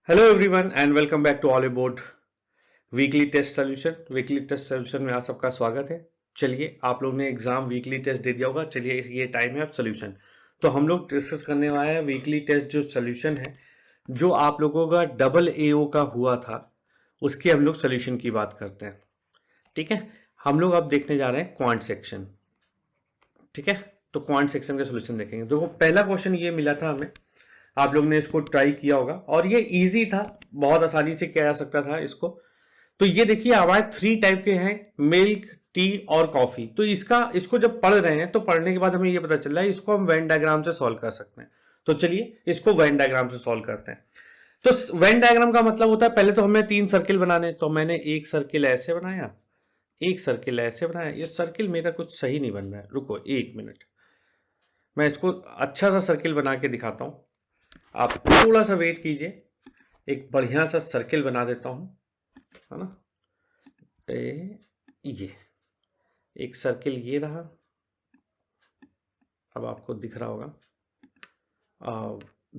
Hello everyone and welcome back to all about weekly test solution. Weekly test solution में आप सबका स्वागत है। चलिए, आप लोगों ने एग्जाम वीकली टेस्ट दे दिया होगा। चलिए, ये टाइम है अब सोल्यूशन। तो हम लोग डिस्कस करने वाले हैं वीकली टेस्ट जो सोल्यूशन है, जो आप लोगों का डबल AO का हुआ था, उसकी हम लोग सोल्यूशन की बात करते हैं। ठीक है, हम लोग अब देखने जा रहे हैं क्वांट सेक्शन। ठीक है, तो क्वांट सेक्शन का सोल्यूशन देखेंगे। देखो, पहला क्वेश्चन ये मिला था हमें, आप लोग ने इसको ट्राई किया होगा और ये इजी था, बहुत आसानी से किया जा सकता था इसको। तो ये देखिए, हमारे 3 टाइप के हैं, मिल्क, टी और कॉफी। तो इसको जब पढ़ रहे हैं तो पढ़ने के बाद हमें ये पता चल रहा है इसको हम वेन डायग्राम से सॉल्व कर सकते हैं। तो चलिए इसको वेन डायग्राम से सॉल्व करते हैं। तो वेन डायग्राम का मतलब होता है, पहले तो हमें 3 सर्किल बनाने। तो मैंने एक सर्किल ऐसे बनाया, एक सर्किल ऐसे बनाया। ये सर्किल मेरा कुछ सही नहीं बन रहा है, रुको 1 मिनट, मैं इसको अच्छा सा सर्किल बना के दिखाता हूं। आप थोड़ा सा वेट कीजिए, एक बढ़िया सा सर्किल बना देता हूं, है ना। ये एक सर्किल ये रहा, अब आपको दिख रहा होगा।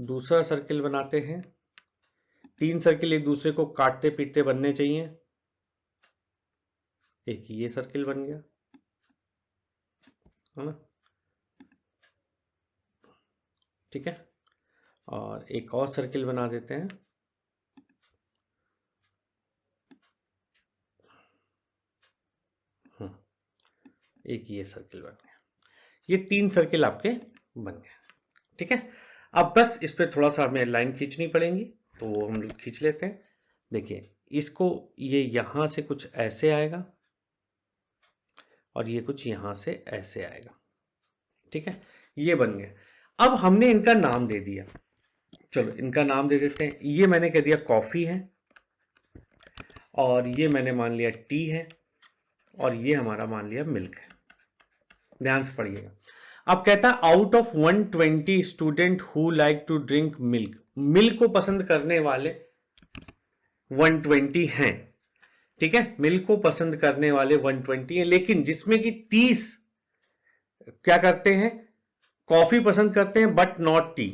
दूसरा सर्किल बनाते हैं। 3 सर्किल एक दूसरे को काटते पीटते बनने चाहिए। एक ये सर्किल बन गया, है ना। ठीक है, और एक और सर्किल बना देते हैं। एक ये सर्किल बन गया। ये 3 सर्किल आपके बन गए। ठीक है, अब बस इस पर थोड़ा सा हमें लाइन खींचनी पड़ेगी, तो हम लोग खींच लेते हैं। देखिए, इसको ये यहां से कुछ ऐसे आएगा और ये कुछ यहां से ऐसे आएगा। ठीक है, ये बन गया। अब हमने इनका नाम दे दिया, चलो इनका नाम दे देते हैं। ये मैंने कह दिया कॉफी है, और ये मैंने मान लिया टी है, और ये हमारा मान लिया मिल्क है। ध्यान से पढ़िएगा। अब कहता है out of 120 student who like to drink milk, milk को पसंद करने वाले 120 हैं। ठीक है, मिल्क को पसंद करने वाले 120 हैं, लेकिन जिसमें कि 30 क्या करते हैं, कॉफी पसंद करते हैं बट नॉट टी।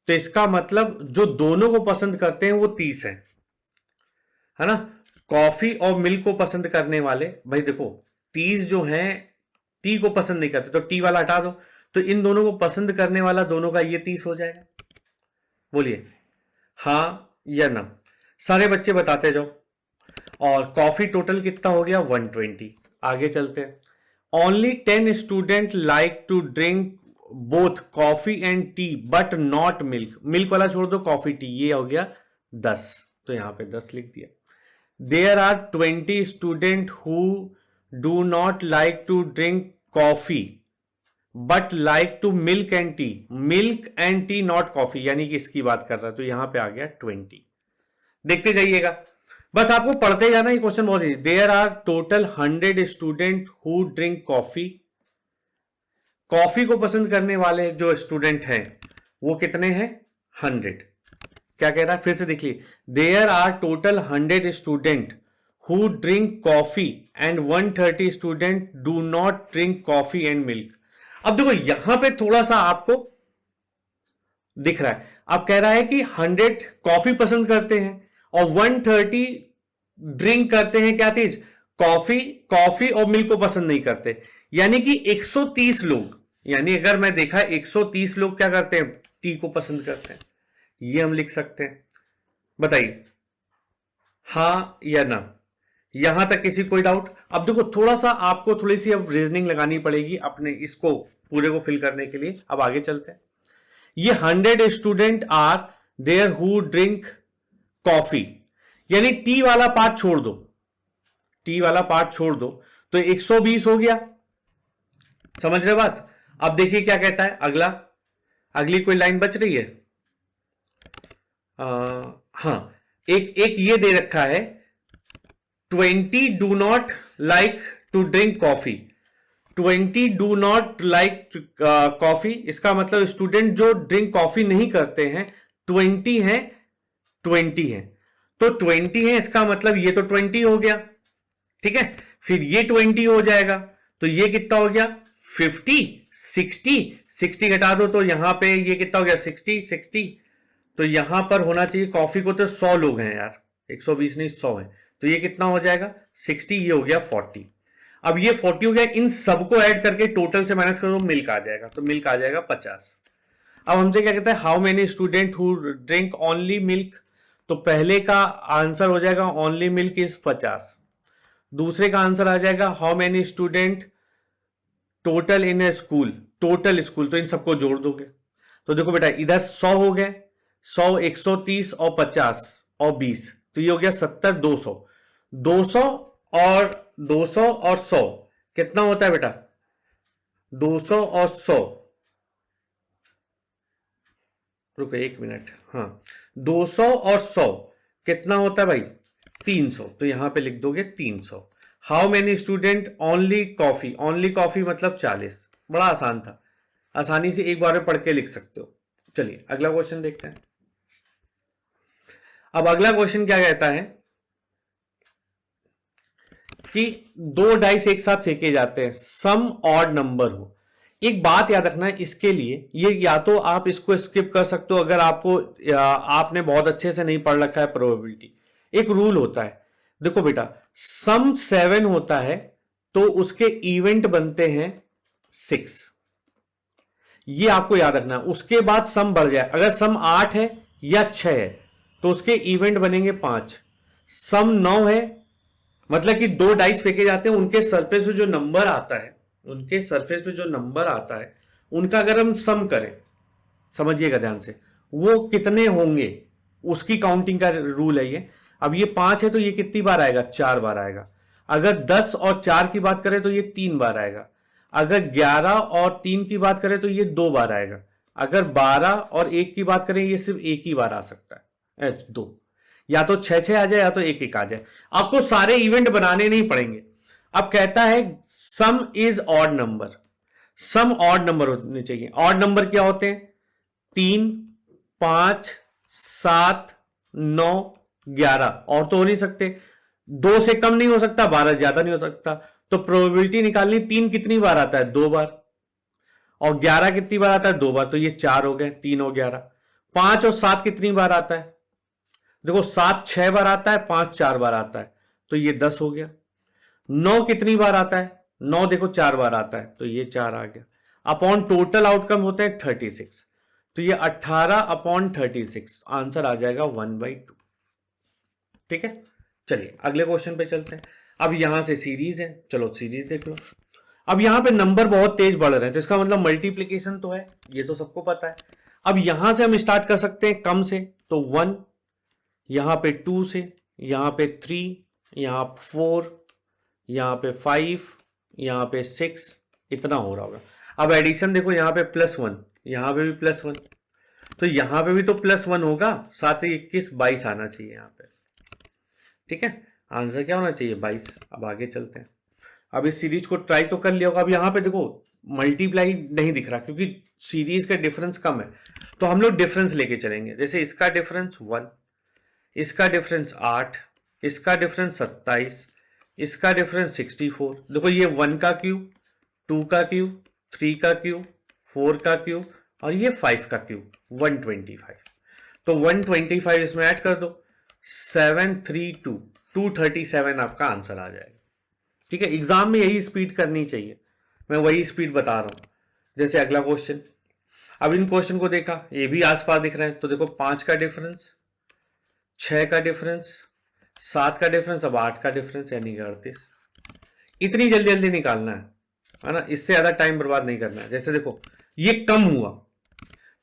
तो इसका मतलब जो दोनों को पसंद करते हैं वो 30 है ना। कॉफी और मिल्क को पसंद करने वाले, भाई देखो 30 जो हैं टी को पसंद नहीं करते, तो टी वाला हटा दो, तो इन दोनों को पसंद करने वाला दोनों का ये 30 हो जाएगा। बोलिए हाँ या ना, सारे बच्चे बताते जाओ। और कॉफी टोटल कितना हो गया, 120। आगे चलते हैं। Only 10 student like to drink both coffee and tea but not milk, milk वाला छोड़ दो, कॉफी टी, ये हो गया 10। तो यहां पे 10 लिख दिया। There are 20 student who do not like to drink coffee but like to milk and tea, milk and tea not coffee, यानी कि इसकी बात कर रहा है। तो यहां पे आ गया 20। देखते जाइएगा, बस आपको पढ़ते जाना, ये क्वेश्चन बहुत ही। There are total 100 student who drink coffee, coffee को पसंद करने वाले जो स्टूडेंट हैं वो कितने हैं, 100। क्या कह रहा है, फिर से देख लीजिए। There are total 100 student who drink coffee and 130 student do not drink coffee and milk. अब देखो यहां पे थोड़ा सा आपको दिख रहा है, अब कह रहा है कि 100 कॉफी पसंद करते हैं और 130 ड्रिंक करते हैं क्या चीज, कॉफी। कॉफी और मिल्क को पसंद नहीं करते, यानी कि 130 लोग, यानी अगर मैं देखा 130 लोग क्या करते हैं, टी को पसंद करते हैं। ये हम लिख सकते हैं। बताइए हाँ या ना, यहां तक किसी कोई डाउट। अब देखो थोड़ा सा आपको थोड़ी सी अब रीजनिंग लगानी पड़ेगी अपने इसको पूरे को फिल करने के लिए। अब आगे चलते हैं। ये 100 student are there who drink coffee, यानी टी वाला पार्ट छोड़ दो, टी वाला पार्ट छोड़ दो, तो 120 हो गया। समझ रहे बात। अब देखिए क्या कहता है अगला, अगली कोई लाइन बच रही है। हाँ, एक एक ये दे रखा है 20 do not like to drink coffee, 20 do not like coffee, इसका मतलब स्टूडेंट जो ड्रिंक कॉफी नहीं करते हैं 20 हैं, 20 हैं। तो 20 है, इसका मतलब ये तो 20 हो गया। ठीक है, फिर ये 20 हो जाएगा, तो ये कितना हो गया 50, 60, 60 घटा दो तो यहां पे ये कितना हो गया 60, 60। तो यहां पर होना चाहिए, कॉफी को तो 100 लोग हैं यार, 120 नहीं 100 है, तो ये कितना हो जाएगा 60, ये हो गया 40। अब ये 40 हो गया, इन सबको ऐड करके टोटल से माइनस करो, मिल्क आ जाएगा, तो मिल्क आ जाएगा 50। अब हमसे क्या कहता है, how many student who drink only milk, तो पहले का आंसर हो जाएगा ओनली मिल्क इज 50। दूसरे का आंसर आ जाएगा how many student total in A school, total school, तो इन सबको जोड़ दोगे, तो देखो बेटा इधर 100 हो गए, 100 130 और 50 और 20, तो ये हो गया 70 200, 200 और 200 और 100 कितना होता है बेटा, 200 और 100, रुको एक मिनट, हाँ 200 और 100 कितना होता है भाई 300, तो यहां पे लिख दोगे 300। How many student only coffee, only coffee मतलब 40, बड़ा आसान था, आसानी से एक बार में पढ़ के लिख सकते हो। चलिए अगला क्वेश्चन देखते हैं। अब अगला क्वेश्चन क्या कहता है कि 2 डाइस एक साथ फेंके जाते हैं, सम ऑड नंबर हो। एक बात याद रखना है इसके लिए, ये या तो आप इसको स्किप कर सकते हो अगर आपको आपने बहुत अच्छे से नहीं पढ़ रखा है प्रोबेबिलिटी। एक रूल होता है, देखो बेटा सम 7 होता है तो उसके इवेंट बनते हैं 6, ये आपको याद रखना है। उसके बाद सम बढ़ जाए, अगर सम 8 है या 6 है तो उसके इवेंट बनेंगे 5। सम 9 है मतलब कि 2 डाइस फेंके जाते हैं, उनके सरफेस पे जो नंबर आता है, उनके सरफेस पे जो नंबर आता है उनका अगर हम सम करें, समझिएगा ध्यान से, वो कितने होंगे उसकी काउंटिंग का रूल है ये। अब ये 5 है तो ये कितनी बार आएगा, 4 बार आएगा। अगर 10 और 4 की बात करें तो ये 3 बार आएगा। अगर 11 और 3 की बात करें तो ये 2 बार आएगा। अगर 12 और 1 की बात करें ये सिर्फ एक ही बार आ सकता है, 2, या तो 6 आ जाए या तो 1 आ जाए, आपको सारे इवेंट बनाने नहीं पड़ेंगे। अब कहता है sum is odd number, sum odd number होने चाहिए। ऑड नंबर क्या होते हैं, 3 5 7 9 11, और तो हो नहीं सकते, 2 से कम नहीं हो सकता, 12 ज्यादा नहीं हो सकता, तो प्रोबेबिलिटी निकालनी 3 कितनी बार आता है, 2 बार, और 11 कितनी बार आता है, 2 बार, तो ये 4 हो गए, 3 और 11। 5 और 7 कितनी बार आता है, देखो 7 6 बार आता है, 5 4 बार आता है, तो ये 10 हो गया। 9 कितनी बार आता है, 9 देखो 4 बार आता है, तो ये 4 आ गया। अपॉन टोटल आउटकम होते हैं 36, तो ये 18 अपॉन 36, आंसर आ जाएगा 1/2। ठीक है, चलिए अगले क्वेश्चन पे चलते हैं। अब यहां से सीरीज है, चलो सीरीज देख लो। अब यहां पे नंबर बहुत तेज बढ़ रहे हैं तो इसका मतलब मल्टीप्लीकेशन तो है, ये तो सबको पता है। अब यहां से हम स्टार्ट कर सकते हैं कम से, तो 1, यहां पे 2 से, यहां पे 3, यहां 4, यहां पे 5, यहां पे 6, इतना हो रहा होगा। अब एडिशन देखो, यहां पे +1, यहां पे भी +1, तो यहां पे भी तो +1 होगा, साथ ही 21 22 आना चाहिए यहां पे। ठीक है, आंसर क्या होना चाहिए 22। अब आगे चलते हैं। अब इस सीरीज को ट्राई तो कर लिया होगा। अब यहां पे देखो मल्टीप्लाई नहीं दिख रहा क्योंकि सीरीज का डिफरेंस कम है, तो हम लोग डिफरेंस लेके चलेंगे। जैसे इसका डिफरेंस 1, इसका डिफरेंस 8, इसका डिफरेंस 27, इसका डिफरेंस 64। देखो ये 1 का क्यूब, 2 का क्यूब, 3 का क्यूब, 4 का क्यूब, और ये 5 का क्यूब, 125। तो 125 इसमें ऐड कर दो, 732, 237 आपका आंसर आ जाएगा। ठीक है, एग्जाम में यही स्पीड करनी चाहिए, मैं वही स्पीड बता रहा हूं। जैसे अगला क्वेश्चन, अब इन क्वेश्चन को देखा, ये भी आसपास दिख रहे हैं, तो देखो 5 का डिफरेंस, 6 का डिफरेंस, 7 का डिफरेंस, अब 8 का डिफरेंस, यानी 38। इतनी जल्दी जल्दी निकालना है ना, इससे ज्यादा टाइम बर्बाद नहीं करना है। जैसे देखो ये कम हुआ,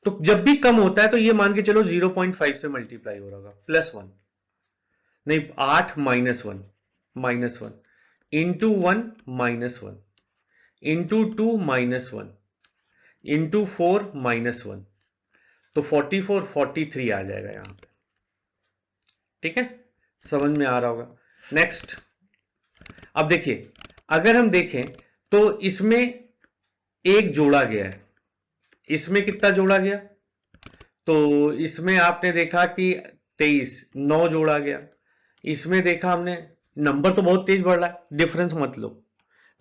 तो जब भी कम होता है तो ये मान के चलो 0.5 से मल्टीप्लाई हो रहा होगा, +1 नहीं, 8 -1 -1 इंटू 1 -1 इंटू 2 -1 इंटू 4 -1, तो 44 43 आ जाएगा यहां पे। ठीक है, समझ में आ रहा होगा। नेक्स्ट, अब देखिए अगर हम देखें तो इसमें एक जोड़ा गया है, इसमें कितना जोड़ा गया, तो इसमें आपने देखा कि 23, 9 जोड़ा गया। इसमें देखा हमने, नंबर तो बहुत तेज बढ़ रहा है, डिफरेंस मत लो,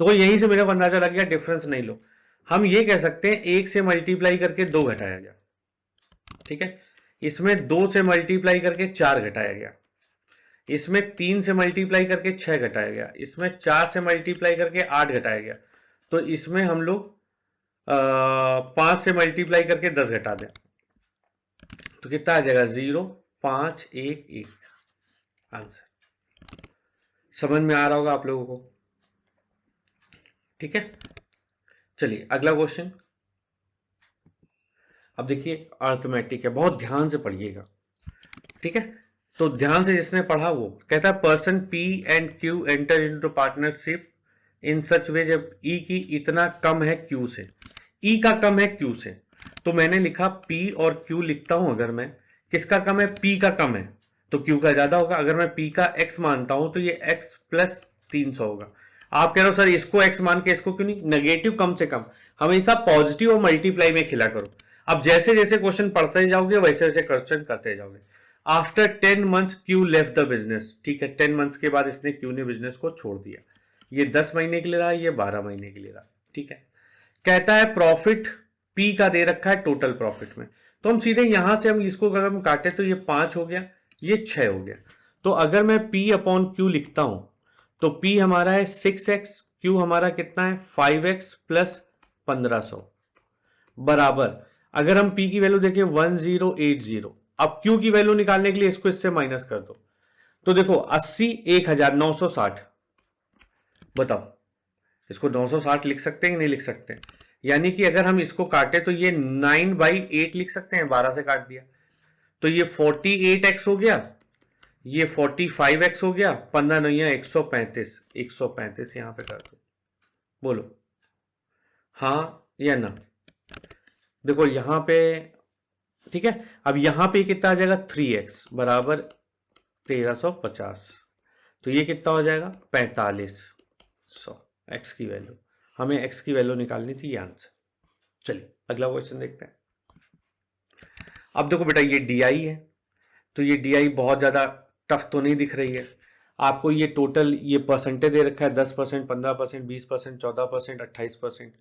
तो यहीं से मेरे को अंदाजा लग गया डिफरेंस नहीं लो। हम ये कह सकते हैं 1 से मल्टीप्लाई करके 2 घटाया गया। ठीक है, इसमें 2 से मल्टीप्लाई करके 4 घटाया गया, इसमें 3 से मल्टीप्लाई करके 6 घटाया गया, इसमें 4 से मल्टीप्लाई करके 8 घटाया गया। तो इसमें हम लोग 5 से मल्टीप्लाई करके 10 घटा दें तो कितना आ जाएगा 0 5 1 1 आंसर। समझ में आ रहा होगा आप लोगों को, ठीक है। चलिए अगला क्वेश्चन। अब देखिए अर्थमेटिक है, बहुत ध्यान से पढ़िएगा, ठीक है। तो ध्यान से जिसने पढ़ा वो कहता है person P and Q enter into partnership in such way जब ई की इतना कम है क्यू से, ई का कम है क्यू से। तो मैंने लिखा पी और क्यू लिखता हूं, अगर मैं किसका कम है, पी का कम है तो क्यू का ज्यादा होगा। अगर मैं पी का एक्स मानता हूं तो ये एक्स प्लस 300 होगा। आप कह रहे हो सर इसको एक्स मान के इसको क्यों नहीं, नेगेटिव कम से कम हमेशा पॉजिटिव और मल्टीप्लाई में खिला करो। अब जैसे जैसे क्वेश्चन पढ़ते जाओगे वैसे वैसे क्वेश्चन करते जाओगे। After 10 months Q left the business, ठीक है, 10 मंथ्स के बाद इसने क्यू ने बिजनेस को छोड़ दिया। ये 10 महीने के लिए रहा, ये 12 महीने के लिए रहा, ठीक है। कहता है प्रॉफिट पी का दे रखा है टोटल प्रॉफिट में, तो हम सीधे यहां से हम इसको अगर हम काटे तो ये 5 हो गया, ये 6 हो गया। तो अगर मैं P अपॉन Q लिखता हूं तो P हमारा है 6x, Q हमारा कितना है 5x प्लस 1500 बराबर, अगर हम P की वैल्यू देखें 1080, अब Q की वैल्यू निकालने के लिए इसको इससे माइनस कर दो तो देखो 80 1960, बताओ इसको 960 लिख सकते हैं कि नहीं लिख सकते। यानी कि अगर हम इसको काटे तो ये 9/8 लिख सकते हैं, 12 से काट दिया तो ये 48x हो गया, ये 45x हो गया, 15 9 135, 135 यहां पे कर दो, बोलो हाँ या ना। देखो यहां पे, ठीक है। अब यहां पे कितना आ जाएगा 3x बराबर 1350, तो ये कितना हो जाएगा 4500 x की वैल्यू, हमें x की वैल्यू निकालनी थी, ये आंसर। चलिए अगला क्वेश्चन देखते हैं। अब देखो बेटा ये DI है, तो ये DI बहुत ज़्यादा टफ तो नहीं दिख रही है आपको। ये टोटल ये परसेंटेज दे रखा है 10%, 15%, 20%, 14%, 28%।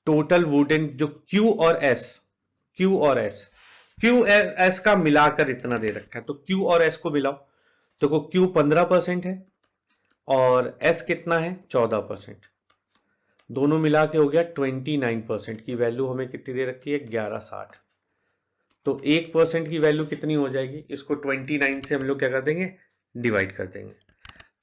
टोटल वुडन जो Q और S का मिलाकर इतना दे रखा है, तो Q और S को मिलाओ तो Q 15% है और S कितना है 14%, दोनों मिला के हो गया 29% की वैल्यू हमें कितनी दे रखी है 1160। तो 1% की वैल्यू कितनी हो जाएगी, इसको 29 से हम लोग क्या कर देंगे डिवाइड कर देंगे,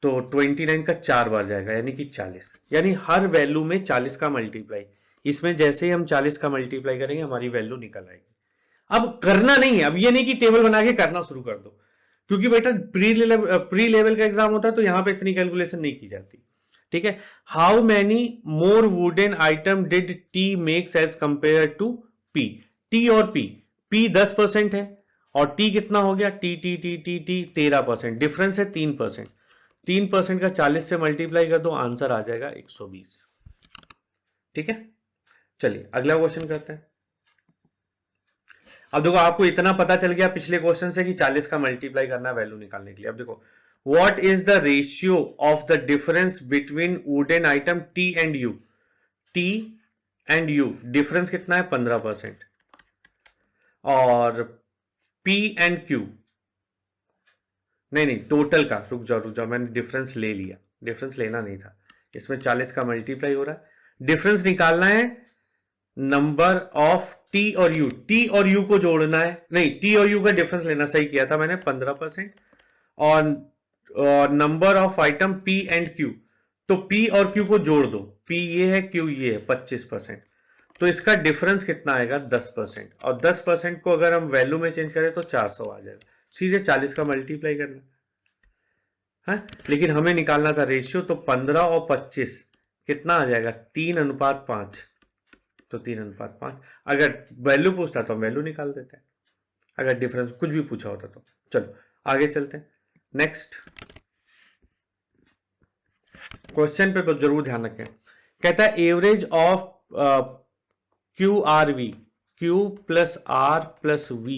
तो 29 का 4 बार जाएगा यानी कि 40, यानी हर वैल्यू में 40 का मल्टीप्लाई। इसमें जैसे ही हम 40 का मल्टीप्लाई करेंगे हमारी वैल्यू निकल आएगी। अब करना नहीं है, अब ये नहीं कि टेबल बना के करना शुरू कर दो, क्योंकि बेटा प्री लेवल का एग्जाम होता है तो यहां पे इतनी कैलकुलेशन नहीं की जाती, ठीक है। How many more wooden item did T makes as compare to P, T और पी 10% है और टी कितना हो गया टी 13%, डिफरेंस है 3%, 3% का 40 से मल्टीप्लाई कर दो आंसर आ जाएगा 120, ठीक है। चलिए अगला क्वेश्चन करते हैं। अब देखो आपको इतना पता चल गया पिछले क्वेश्चन से कि 40 का मल्टीप्लाई करना वैल्यू निकालने के लिए। अब देखो what is the ratio of the difference between wooden item T and you, T and you difference कितना है 15%, और P एंड Q नहीं टोटल का, रुक जाओ मैंने डिफरेंस ले लिया, डिफरेंस लेना नहीं था, इसमें 40 का मल्टीप्लाई हो रहा है। डिफरेंस निकालना है नंबर ऑफ T और U, T और U को जोड़ना है, नहीं T और U का डिफरेंस लेना, सही किया था मैंने 15%, और number of item P and Q, तो P और Q को जोड़ दो, P ये है Q ये है 25%, तो इसका डिफरेंस कितना आएगा 10%, और 10% को अगर हम वैल्यू में चेंज करें तो 400 आ जाएगा, सीधे 40 का मल्टीप्लाई करना है। लेकिन हमें निकालना था रेशियो, तो 15 और 25 कितना आ जाएगा 3:5, तो 3:5। अगर वैल्यू पूछता तो हम वैल्यू निकाल देते हैं, अगर डिफरेंस कुछ भी पूछा होता तो। चलो आगे चलते हैं नेक्स्ट क्वेश्चन पे जरूर ध्यान रखें। कहता है average of QRV, Q plus R plus V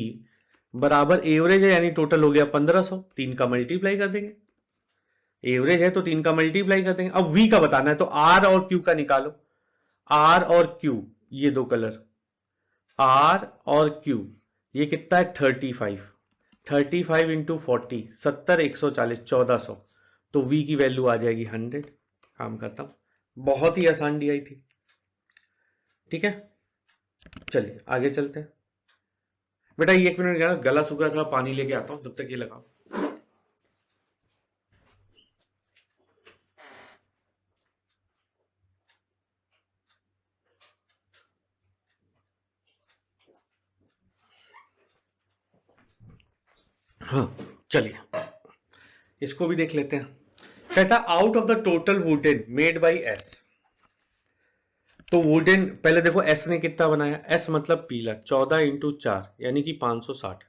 बराबर एवरेज है, यानी टोटल हो गया 1500, 3 का मल्टीप्लाई कर देंगे, एवरेज है तो 3 का मल्टीप्लाई कर देंगे। अब V का बताना है तो R और Q का निकालो, R और Q ये दो कलर R और Q, ये कितना है 35, 35 इंटू 40, 70, 140, 1400, तो v की वैल्यू आ जाएगी 100। काम खत्म। बहुत ही आसान DI थी। ठीक है, चलिए आगे चलते हैं। बेटा ये 1 मिनट, गला सूखा था, पानी लेके आता हूं, तब तक ये लगाओ। हाँ चलिए इसको भी देख लेते हैं। कहता out of the total wooden made by S, तो वुडन पहले देखो एस ने कितना बनाया, एस मतलब पीला, 14 इंटू 4 यानी कि 560।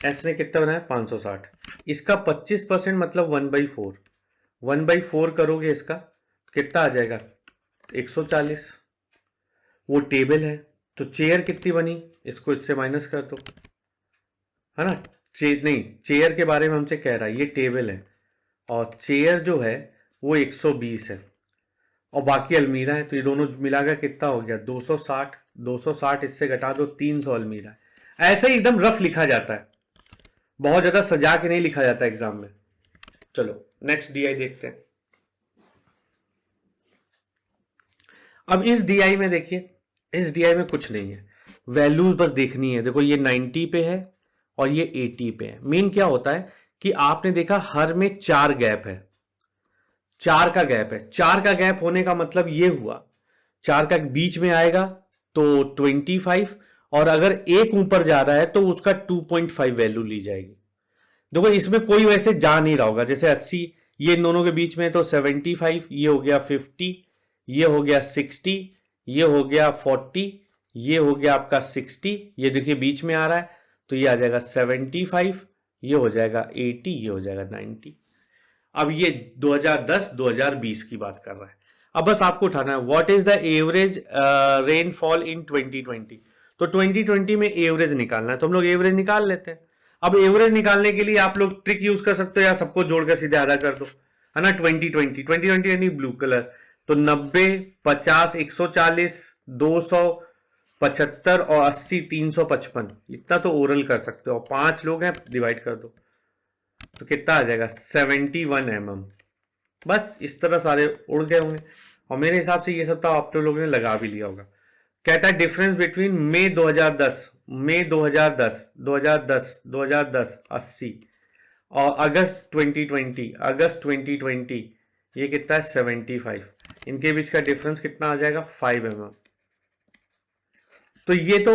एस ने कितना बनाया 560, इसका 25% मतलब 1/4, 1/4 करोगे इसका कितना आ जाएगा 140। वो टेबल है, तो चेयर कितनी बनी, इसको इससे माइनस कर दो, है ना। नहीं, चेयर के बारे में हमसे कह रहा है, ये टेबल है और चेयर जो है वो 120 है और बाकी अलमीरा है, तो ये दोनों मिलाकर कितना हो गया 260। 260 इससे घटा दो 300 अलमीरा है। ऐसे ही एकदम रफ लिखा जाता है, बहुत ज्यादा सजा के नहीं लिखा जाता एग्जाम में। चलो नेक्स्ट DI देखते हैं। अब इस DI में देखिए, इस DI में कुछ नहीं है, वैल्यूज बस देखनी है। देखो ये 90 पे है और ये 80 पे है। मेन क्या होता है कि आपने देखा हर में 4 गैप है, 4 का गैप है। 4 का गैप होने का मतलब ये हुआ 4 का बीच में आएगा तो 25, और अगर एक ऊपर जा रहा है तो उसका 2.5 वैल्यू ली जाएगी। देखो इसमें कोई वैसे जा नहीं रहा होगा, जैसे 80 ये इन दोनों के बीच में तो 75, ये हो गया 50, ये हो गया 60, ये हो गया 40, ये हो गया आपका 60, ये देखिए बीच में आ रहा है तो ये आ जाएगा 75, ये हो जाएगा 80, ये हो जाएगा 90। अब ये 2010-2020 की बात कर रहा है। अब बस आपको उठाना है what is the average rainfall in 2020। तो 2020 में एवरेज निकालना है, तो हम लोग एवरेज निकाल लेते हैं। अब एवरेज निकालने के लिए आप लोग ट्रिक यूज कर सकते हो या सबको जोड़कर सीधे आधा कर दो, है ना। 2020 यानी ब्लू कलर, तो 90, 50, 140, 275 और 80, 355, इतना तो ओरल कर सकते हो। 5 लोग हैं, डिवाइड कर दो तो कितना आ जाएगा 71 mm। बस इस तरह सारे उड़ गए होंगे और मेरे हिसाब से ये सब तो आप लोगों ने लगा भी लिया होगा। कहता है डिफरेंस बिटवीन मई 2010, मई 2010, 2010, 2010 80 और अगस्त 2020, अगस्त 2020 ये कितना है 75। इनके बीच का डिफरेंस कितना आ जाएगा 5 mm। तो ये तो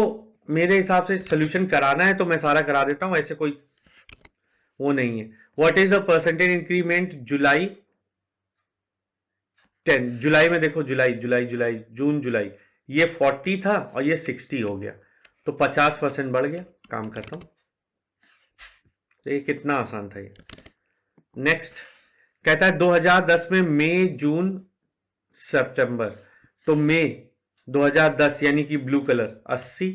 मेरे हिसाब से सोल्यूशन कराना है तो मैं सारा करा देता हूं, ऐसे कोई वो नहीं है। What is the percentage increment July 10, जुलाई में देखो जुलाई जुलाई जुलाई जून जुलाई, ये 40 था और ये 60 हो गया, तो 50% बढ़ गया, काम खत्म। तो ये कितना आसान था ये। नेक्स्ट कहता है 2010 में मई जून सितंबर, तो मई 2010 यानी कि ब्लू कलर 80,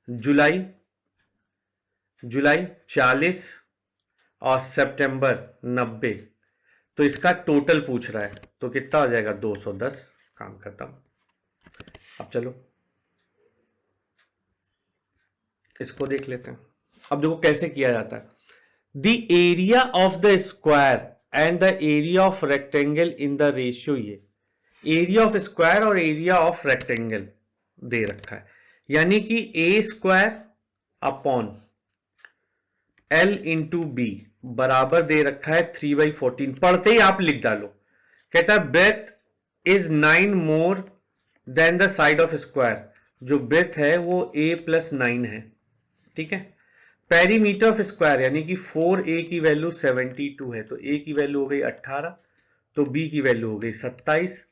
जुलाई जुलाई 40 और सितंबर 90, तो इसका टोटल पूछ रहा है तो कितना हो जाएगा 210, काम खत्म। अब चलो इसको देख लेते हैं। अब देखो कैसे किया जाता है। The area of the square and the area of rectangle in the ratio, ये एरिया ऑफ स्क्वायर और एरिया ऑफ रेक्टेंगल दे रखा है, यानी कि A square upon L into B बराबर दे रखा है 3/14। पढ़ते ही आप लिख डालो। कहता है breadth is 9 more than the side of square, जो ब्रेथ है वो a+9 है, ठीक है। पेरीमीटर ऑफ स्क्वायर यानी कि 4a की वैल्यू 72 है, तो a की वैल्यू हो गई 18, तो b की वैल्यू हो गई 27।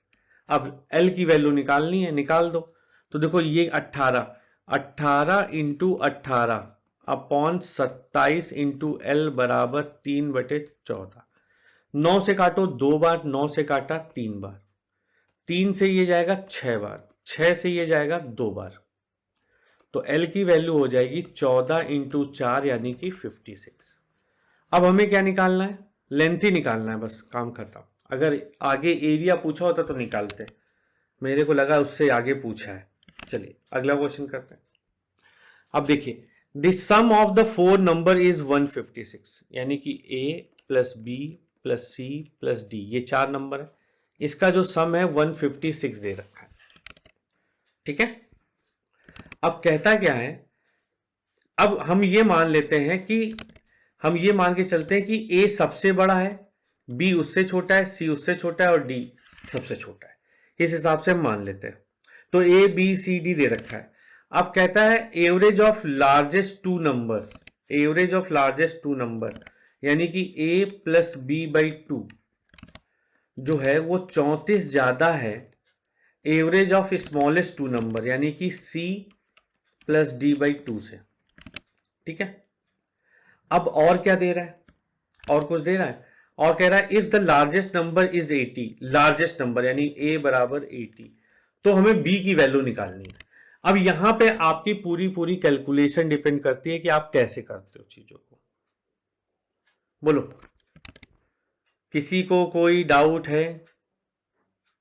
अब l की वैल्यू निकालनी है, निकाल दो। तो देखो ये 18 इंटू 18 अपॉन 27 इंटू एल बराबर 3/14। 9 से काटो 2 बार, 9 से काटा 3 बार, 3 से ये जाएगा 6 बार, 6 से ये जाएगा 2 बार, तो एल की वैल्यू हो जाएगी 14 इंटू 4 यानी कि 56। अब हमें क्या निकालना है, लेंथ ही निकालना है, बस काम खत्म। अगर आगे एरिया पूछा होता तो निकालते, मेरे को लगा उससे आगे पूछा है। चलिए अगला क्वेश्चन करते हैं। अब देखिए the sum of the four number is 156, यानी कि a plus B plus C plus D, ये चार नंबर है, इसका जो सम है 156 दे रखा है। ठीक है, अब कहता क्या है, अब हम ये मान लेते हैं कि हम ये मान के चलते हैं कि a सबसे बड़ा है, b उससे छोटा है, c उससे छोटा है और d सबसे छोटा है। इस हिसाब से हम मान लेते हैं। तो a b c d दे रखा है। अब कहता है average of largest two numbers, average of largest two number, यानी कि a plus B by two जो है वो 34 ज्यादा है average of smallest two number, यानी कि c plus D by two से। ठीक है, अब और क्या दे रहा है, और कुछ दे रहा है, और कह रहा है if the largest number is 80, largest number यानी a बराबर 80, तो हमें b की वैल्यू निकालनी है। अब यहां पे आपकी पूरी पूरी कैलकुलेशन डिपेंड करती है कि आप कैसे करते हो चीजों को। बोलो, किसी को कोई डाउट है?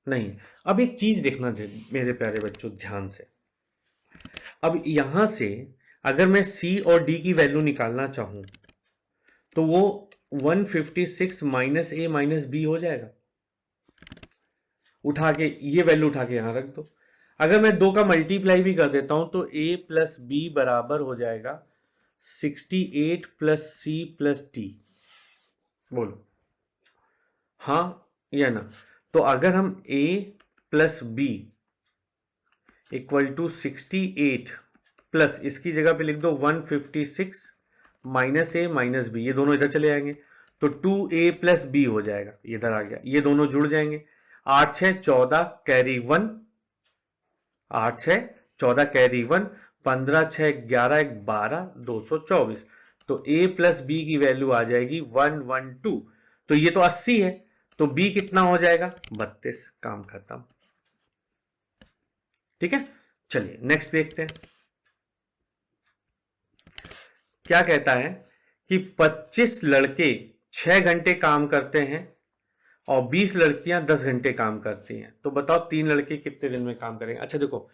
नहीं। अब एक चीज देखना मेरे प्यारे बच्चों ध्यान से, अब यहां से अगर मैं c और d की वैल्यू निकालना चाहूं तो वो 156 माइनस a माइनस बी हो जाएगा। उठा के ये वैल्यू उठा के यहां रख दो। अगर मैं दो का मल्टीप्लाई भी कर देता हूं तो a प्लस बी बराबर हो जाएगा 68 प्लस सी प्लस डी। बोलो हाँ या ना? तो अगर हम a plus B equal to 68 plus इसकी जगह पे लिख दो 156 माइनस ए माइनस बी, ये दोनों इधर चले जाएंगे तो 2a प्लस बी हो जाएगा, इधर आ गया, ये दोनों जुड़ जाएंगे। 8 6 14 कैरी 1, 8 6 14 कैरी 1, 15 6 11 1 12 224, तो a प्लस बी की वैल्यू आ जाएगी 112। तो ये तो 80 है, तो b कितना हो जाएगा 32। काम खत्म। ठीक है, चलिए नेक्स्ट देखते हैं क्या कहता है कि 25 लड़के 6 घंटे काम करते हैं और 20 लड़कियां 10 घंटे काम करती हैं, तो बताओ 3 लड़के कितने दिन में काम करेंगे? अच्छा देखो,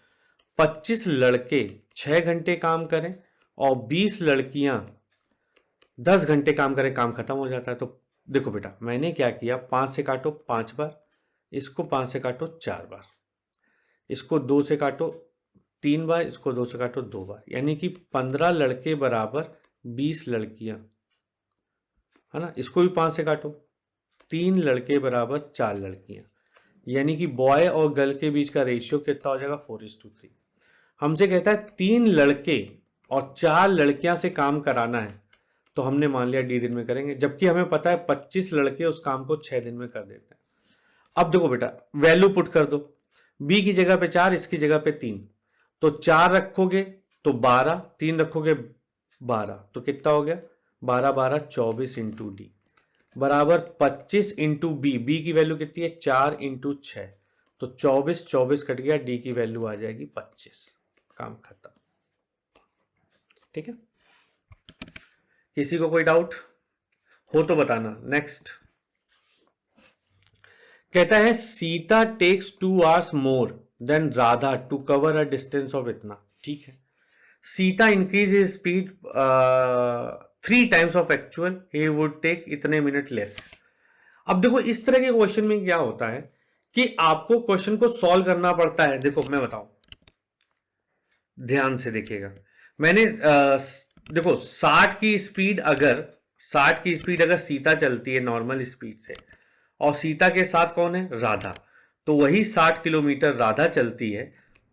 25 लड़के 6 घंटे काम करें और 20 लड़कियां 10 घंटे काम करें, काम खत्म हो जाता है। तो देखो बेटा मैंने क्या किया, 5 से काटो 5 बार, इसको 5 से काटो 4 बार, इसको 2 से काटो 3 बार, इसको 2 से काटो 2 बार, यानी कि 15 लड़के बराबर 20 लड़कियां, है ना। इसको भी 5 से काटो, 3 लड़के बराबर 4 लड़कियां, यानी कि बॉय और गर्ल के बीच का रेशियो कितना हो जाएगा 4:3। हमसे कहता है 3 लड़के और 4 लड़कियां से काम कराना है, तो हमने मान लिया डी दिन में करेंगे, जबकि हमें पता है 25 लड़के उस काम को 6 दिन में कर देते हैं। अब देखो बेटा वैल्यू पुट कर दो, बी की जगह पे 4, इसकी जगह पे 3, तो 4 रखोगे तो 12, 3 रखोगे 12, तो कितना हो गया 12 12 24 इंटू डी बराबर 25 इंटू बी, बी की वैल्यू कितनी है 4 इंटू 6, तो 24 24 कट गया, डी की वैल्यू आ जाएगी 25। काम खत्म। ठीक है, किसी को कोई डाउट हो तो बताना। नेक्स्ट कहता है Sita takes 2 hours more than Radha to cover a distance of इतना। ठीक है, Sita increase his speed 3 times of actual, he would take इतने मिनट लेस। अब देखो इस तरह के क्वेश्चन में क्या होता है कि आपको क्वेश्चन को सॉल्व करना पड़ता है। देखो मैं बताऊं, ध्यान से देखिएगा, मैंने देखो 60 की स्पीड अगर सीता चलती है नॉर्मल स्पीड से और सीता के साथ कौन है राधा, तो वही 60 किलोमीटर राधा चलती है,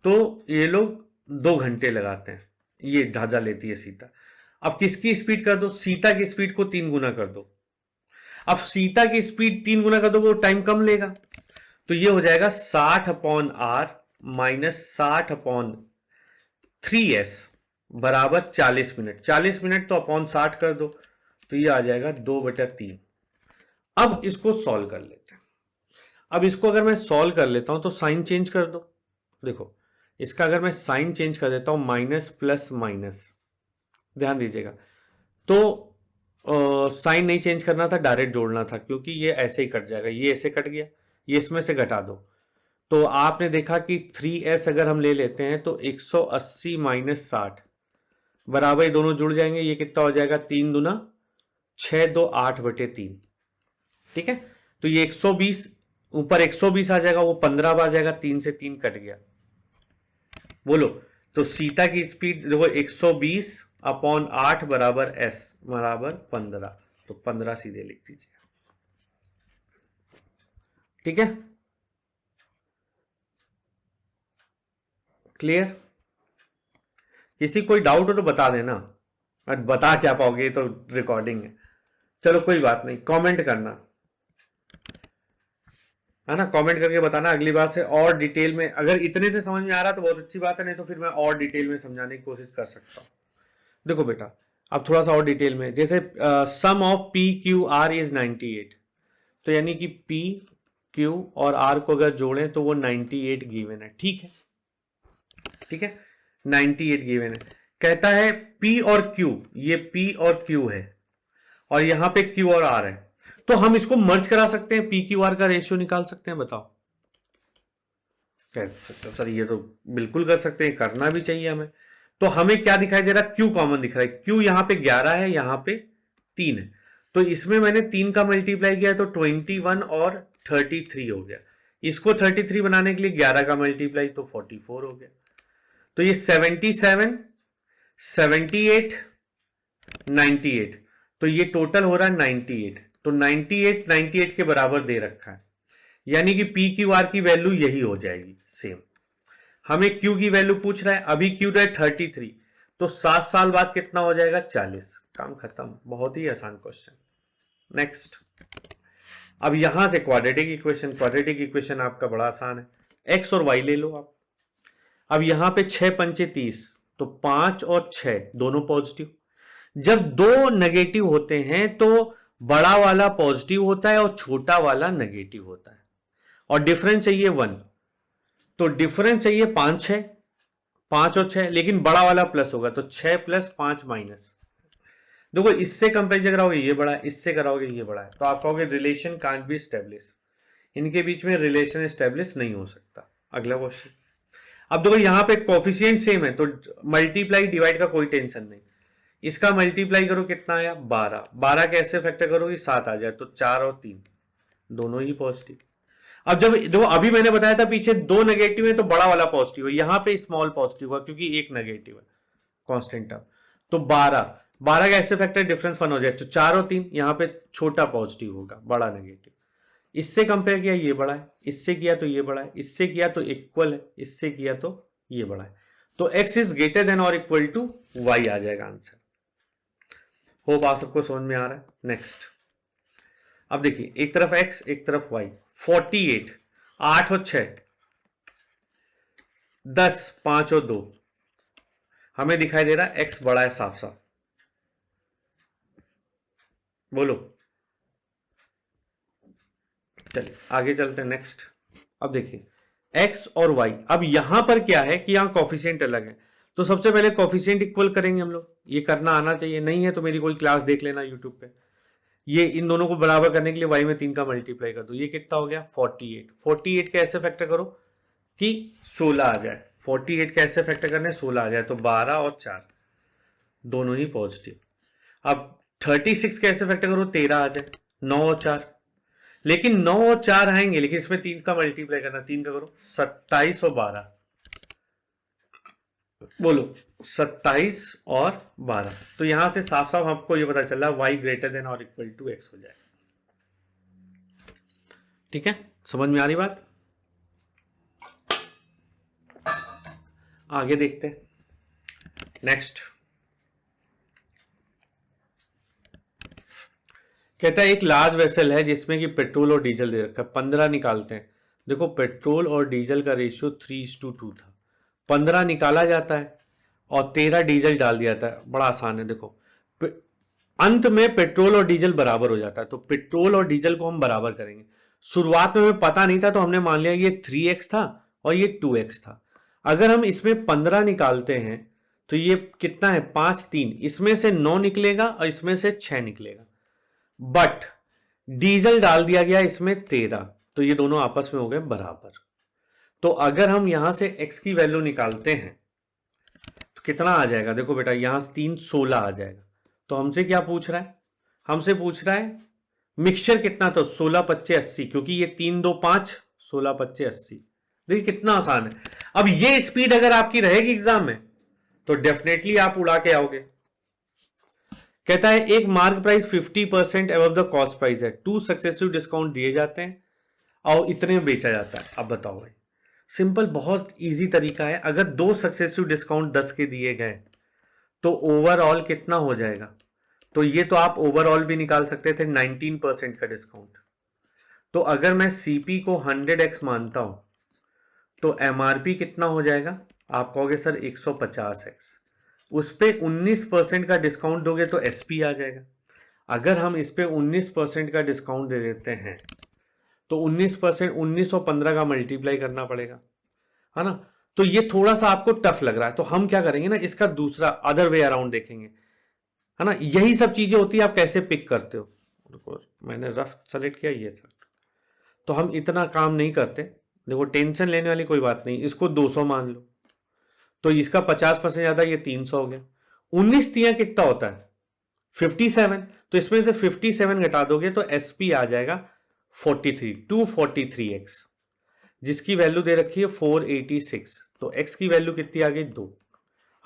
तो ये लोग 2 घंटे लगाते हैं, ये धाजा लेती है सीता। अब किसकी स्पीड कर दो, सीता की स्पीड को 3 गुना कर दो। अब सीता की स्पीड 3 गुना कर दो, वो टाइम कम लेगा, तो ये हो जाएगा 60/r माइनस 60/3s बराबर 40 मिनट। 40 मिनट तो अपॉन 60 कर दो, तो ये आ जाएगा 2/3। अब इसको सॉल्व कर लेते हैं। अब इसको अगर मैं सॉल्व कर लेता हूं तो साइन चेंज कर दो। देखो इसका अगर मैं साइन चेंज कर देता हूं माइनस प्लस माइनस, ध्यान दीजिएगा, तो साइन नहीं चेंज करना था, डायरेक्ट जोड़ना था, क्योंकि ये ऐसे ही कट जाएगा, ये ऐसे कट गया, ये इसमें से घटा दो, तो आपने देखा कि 3s अगर हम ले लेते हैं तो 180 माइनस 60 बराबर, दोनों जुड़ जाएंगे, ये कितना हो जाएगा 3 दूना 6, 2 8/3। ठीक है, तो ये 120 ऊपर 120 आ जाएगा, वो 15 बार जाएगा, 3 से 3 कट गया। बोलो, तो सीता की स्पीड देखो 120/8 बराबर एस बराबर 15, तो 15 सीधे लिख दीजिए। ठीक है, क्लियर? किसी कोई डाउट हो तो बता देना, बता क्या पाओगे, तो रिकॉर्डिंग है। चलो कोई बात नहीं, कमेंट करना है ना, कमेंट करके बताना, अगली बार से और डिटेल में, अगर इतने से समझ में आ रहा तो बहुत अच्छी बात है, नहीं तो फिर मैं और डिटेल में समझाने की कोशिश कर सकता हूँ। देखो बेटा, अब थोड़ा सा और डिटेल में, जैसे sum of P Q R is 98, तो यानी कि पी क्यू और आर को अगर जोड़ें तो वो 98 गिवन है। ठीक है, ठीक है, 98 गिवन है। कहता है पी और क्यू, ये पी और क्यू है और यहां पे क्यू और आर है, तो हम इसको मर्ज करा सकते हैं, पी क्यू आर का रेशियो निकाल सकते हैं, बताओ कह सकते हो सर, ये तो बिल्कुल कर सकते हैं, करना भी चाहिए हमें। तो हमें क्या दिखाई दे रहा है, क्यू कॉमन दिख रहा है, क्यू यहां पे 11 है, यहां पे 3 है, तो इसमें मैंने 3 का मल्टीप्लाई किया तो 21 और 33 हो गया। इसको 33 बनाने के लिए 11 का मल्टीप्लाई तो 44 हो गया। तो ये 77, 78, 98, तो ये टोटल हो रहा है 98, तो 98 के बराबर दे रखा है, यानी कि पी क्यू आर की वैल्यू यही हो जाएगी सेम। हमें क्यू की वैल्यू पूछ रहा है, अभी क्यू है 33, तो 7 साल बाद कितना हो जाएगा 40। काम खत्म, बहुत ही आसान क्वेश्चन। नेक्स्ट, अब यहां से क्वाड्रेटिक इक्वेशन, क्वाड्रेटिक इक्वेशन आपका बड़ा आसान है, एक्स और वाई ले लो आप। अब यहां पे 6 पंचे 30, तो 5 और 6 दोनों पॉजिटिव। जब दो नेगेटिव होते हैं तो बड़ा वाला पॉजिटिव होता है और छोटा वाला नेगेटिव होता है, और डिफरेंस चाहिए 1, तो डिफरेंस चाहिए 5 6, 5 और 6, लेकिन बड़ा वाला प्लस होगा, तो 6 + 5 माइनस। देखो इससे कंपेरिजन कराओगे ये बड़ा है, इससे कराओगे ये बड़ा है, तो आप कहोगे रिलेशन कांट बी एस्टेब्लिश, इनके बीच में रिलेशन एस्टेब्लिश नहीं हो सकता। अगला क्वेश्चन, अब देखो यहां पे कोफिशिएंट सेम है, तो मल्टीप्लाई डिवाइड का कोई टेंशन नहीं, इसका मल्टीप्लाई करो कितना आया 12, 12 कैसे फैक्टर करोगे 7 आ जाए, तो 4 और 3 दोनों ही पॉजिटिव। अब जब देखो अभी मैंने बताया था पीछे 2 नेगेटिव है तो बड़ा वाला पॉजिटिव है, यहां पे स्मॉल पॉजिटिव हुआ क्योंकि एक नेगेटिव है कांस्टेंट टर्म, तो 12 का ऐसे फैक्टर डिफरेंस 1 हो जाए, तो 4 और 3 यहां पे छोटा पॉजिटिव होगा, बड़ा नेगेटिव। इससे कंपेयर किया ये बड़ा है, इससे किया तो ये बड़ा है, इससे किया तो इक्वल है, इससे किया तो ये बड़ा है, तो x इज ग्रेटर देन और इक्वल टू y आ जाएगा आंसर। होप आप सबको समझ में आ रहा है। नेक्स्ट, अब देखिए एक तरफ x एक तरफ y, 48, 8 और 6, 10, 5 और 2, हमें दिखाई दे रहा है x बड़ा है साफ साफ, बोलो। चलिए आगे चलते हैं नेक्स्ट। अब देखिए x और y, अब यहां पर क्या है कि यहां कॉफिशिएंट अलग है, तो सबसे पहले कॉफिशिएंट इक्वल करेंगे हम लोग, ये करना आना चाहिए, नहीं है तो मेरी कोई क्लास देख लेना यूट्यूब पे। ये इन दोनों को बराबर करने के लिए y में 3 का मल्टीप्लाई कर दो, ये कितना हो गया 48, 48 के ऐसे फैक्टर करो कि 16 आ जाए, 48 के ऐसे फैक्टर करने 16 आ जाए, तो 12 और 4 दोनों ही पॉजिटिव। अब 36 के ऐसे फैक्टर करो 13 आ जाए, 9 और 4, लेकिन 9 और 4 आएंगे, लेकिन इसमें 3 का मल्टीप्लाई करना, 3 का करो 27 और 12, बोलो 27 और 12, तो यहां से साफ साफ आपको ये पता चला y ग्रेटर देन और इक्वल टू x हो जाए। ठीक है, समझ में आ रही बात? आगे देखते हैं नेक्स्ट। कहता है एक लार्ज वेसल है जिसमें कि पेट्रोल और डीजल दे रखा है, 15 निकालते हैं। देखो पेट्रोल और डीजल का रेशियो 3:2 था, 15 निकाला जाता है और 13 डीजल डाल दिया जाता है, बड़ा आसान है। देखो अंत में पेट्रोल और डीजल बराबर हो जाता है, तो पेट्रोल और डीजल को हम बराबर करेंगे। शुरुआत में हमें पता नहीं था तो हमने मान लिया ये 3x था और ये 2x था। अगर हम इसमें 15 निकालते हैं तो ये कितना है 5 3, इसमें से 9 निकलेगा और इसमें से 6 निकलेगा, बट डीजल डाल दिया गया इसमें 13, तो ये दोनों आपस में हो गए बराबर। तो अगर हम यहां से x की वैल्यू निकालते हैं तो कितना आ जाएगा, देखो बेटा यहां से 3 16 आ जाएगा। तो हमसे क्या पूछ रहा है, हमसे पूछ रहा है मिक्सचर कितना, तो 16 25 80, क्योंकि ये 3 2 5, 16 25 80। देखिए कितना आसान है। अब ये स्पीड अगर आपकी रहेगी एग्जाम में तो डेफिनेटली आप उड़ा के आओगे। कहता है एक mark price 50% above the cost price है, 2 सक्सेसिव डिस्काउंट दिए जाते हैं और इतने में बेचा जाता है। अब बताओ भाई, सिंपल बहुत इजी तरीका है। अगर 2 सक्सेसिव डिस्काउंट 10 के दिए गए तो ओवरऑल कितना हो जाएगा, तो ये तो आप ओवरऑल भी निकाल सकते थे 19% का डिस्काउंट। तो अगर मैं सीपी को 100x मानता हूं तो एमआरपी कितना हो जाएगा, आप कहोगे सर 150x, उस पे 19% का डिस्काउंट दोगे तो एसपी आ जाएगा। अगर हम इस पे 19% का डिस्काउंट दे देते हैं तो 19% 1915 का मल्टीप्लाई करना पड़ेगा, है ना। तो ये थोड़ा सा आपको टफ लग रहा है, तो हम क्या करेंगे ना, इसका दूसरा अदर वे अराउंड देखेंगे, है ना। यही सब चीजें होती है, आप कैसे पिक करते हो। मैंने रफ सेलेक्ट किया ये सर, तो हम इतना काम नहीं करते। देखो टेंशन लेने वाली कोई बात नहीं, इसको 200 मान लो, तो इसका 50% ज्यादा, ये 300 हो गया। 19 तिया कितना होता है 57, तो इसमें से 57 घटा दोगे तो एसपी आ जाएगा 43, 243x, जिसकी वैल्यू दे रखी है 486। तो x की वैल्यू कितनी आ गई 2।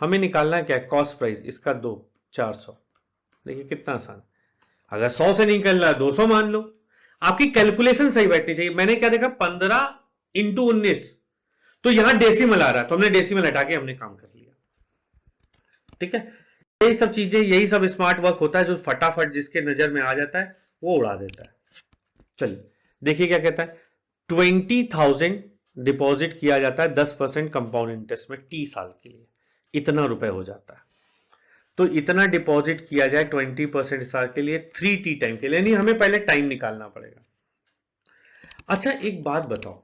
हमें निकालना है क्या, कॉस्ट प्राइस, इसका 2 400। देखिए कितना आसान। अगर 100 से निकल रहा है 200 मान लो, आपकी कैलकुलेशन सही बैठनी चाहिए। मैंने क्या देखा 15 इंटू 19, तो यहां डेसिमल आ रहा है तो हमने डेसिमल हटा के हमने काम कर लिया। ठीक है, यही सब चीजें, यही सब स्मार्ट वर्क होता है जो फटाफट जिसके नजर में आ जाता है वो उड़ा देता है। चलिए देखिए क्या कहता है, 20,000 डिपॉजिट किया जाता है 10% कंपाउंड इंटरेस्ट में टी साल के लिए, इतना रुपए हो जाता है। तो इतना डिपॉजिट किया जाए 20% साल के लिए 3t टाइम के लिए, नहीं हमें पहले टाइम निकालना पड़ेगा। अच्छा एक बात बताओ,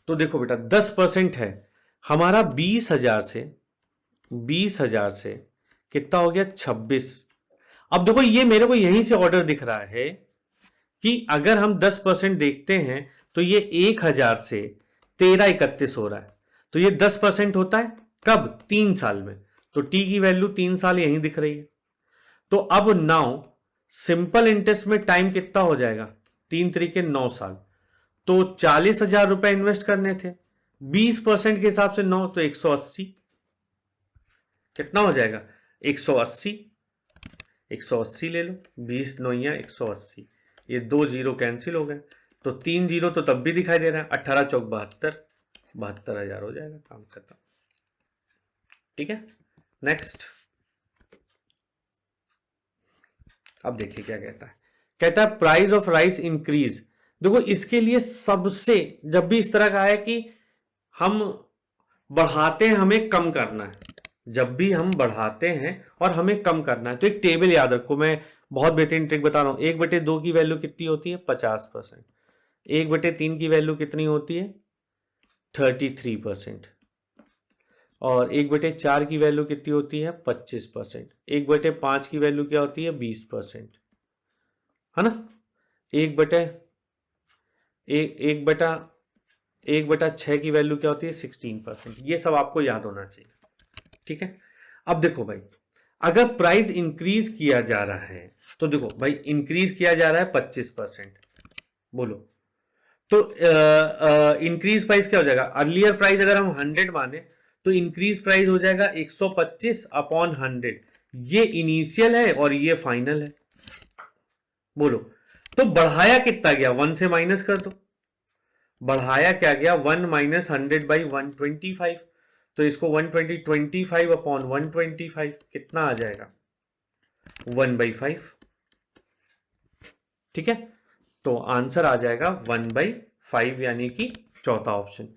तो देखो बेटा 10% है हमारा 20,000 से कितना हो गया 26। अब देखो ये मेरे को यहीं से ऑर्डर दिख रहा है कि अगर हम 10% देखते हैं तो ये 1,000 से 1331 हो रहा है, तो ये 10% होता है कब, 3 साल में। तो टी की वैल्यू 3 साल यहीं दिख रही है। तो अब नाउ सिंपल इंटरेस्ट में टाइम कितना हो जाएगा, 3 तरीके 9 साल। तो 40,000 रुपए इन्वेस्ट करने थे, 20% के हिसाब से 9, तो 180 कितना हो जाएगा 180, 180 ले लो, 20 9 180, ये 2 जीरो कैंसिल हो गए, तो 3 जीरो तो तब भी दिखाई दे रहा है, 18 चौक 72, 72,000 हो जाएगा, काम खत्म। ठीक है, नेक्स्ट। अब देखिए क्या कहता है, कहता है प्राइस ऑफ राइस इंक्रीज। देखो इसके लिए सबसे, जब भी इस तरह का है कि हम बढ़ाते हैं हमें कम करना है, जब भी हम बढ़ाते हैं और हमें कम करना है, तो एक टेबल याद रखो, मैं बहुत बेहतरीन ट्रिक बता रहा हूं। 1/2 की वैल्यू कितनी होती है 50%, 1/3 की वैल्यू कितनी होती है 33%, और 1/4 की वैल्यू कितनी होती है 25%, 1/5 की वैल्यू क्या होती है 20%, है ना। 1/6 की वैल्यू क्या होती है 16%। ये सब आपको याद होना चाहिए। ठीक है, अब देखो भाई अगर प्राइस इंक्रीज किया जा रहा है, तो देखो भाई इंक्रीज किया जा रहा है 25%, बोलो तो इंक्रीज प्राइस क्या हो जाएगा, अर्लियर प्राइस अगर हम 100 माने तो इंक्रीज प्राइस हो जाएगा 125 अपॉन 100। ये इनिशियल है और ये फाइनल है, बोलो तो बढ़ाया कितना गया, 1 से माइनस कर दो, बढ़ाया क्या गया 1 माइनस 100 बाई 125, तो इसको 125 अपॉन 125 कितना आ जाएगा 1/5। ठीक है, तो आंसर आ जाएगा 1/5, यानी कि चौथा ऑप्शन।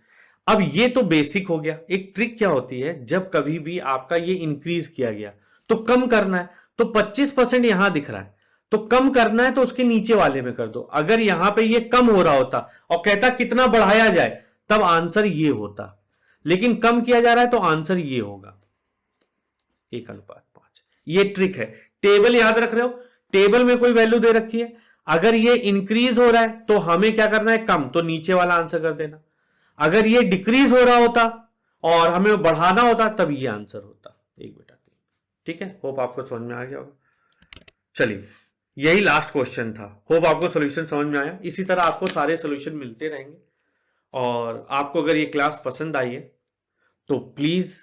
अब ये तो बेसिक हो गया। एक ट्रिक क्या होती है, जब कभी भी आपका ये इंक्रीज किया गया तो कम करना है, तो 25% यहां दिख रहा है तो कम करना है तो उसके नीचे वाले में कर दो। अगर यहां पे ये कम हो रहा होता और कहता कितना बढ़ाया जाए तब आंसर ये होता, लेकिन कम किया जा रहा है तो आंसर ये होगा 1:5। ये ट्रिक है, टेबल याद रख रहे हो, टेबल में कोई वैल्यू दे रखी है, अगर ये इंक्रीज हो रहा है तो हमें क्या करना है कम, तो नीचे वाला आंसर कर देना। अगर ये डिक्रीज हो रहा होता और हमें बढ़ाना होता तब ये आंसर होता 1/5। ठीक है, होप आपको समझ में आ गया होगा। चलिए, यही लास्ट क्वेश्चन था। होप आपको सोल्यूशन समझ में आया। इसी तरह आपको सारे सोल्यूशन मिलते रहेंगे। और आपको अगर ये क्लास पसंद आई है तो प्लीज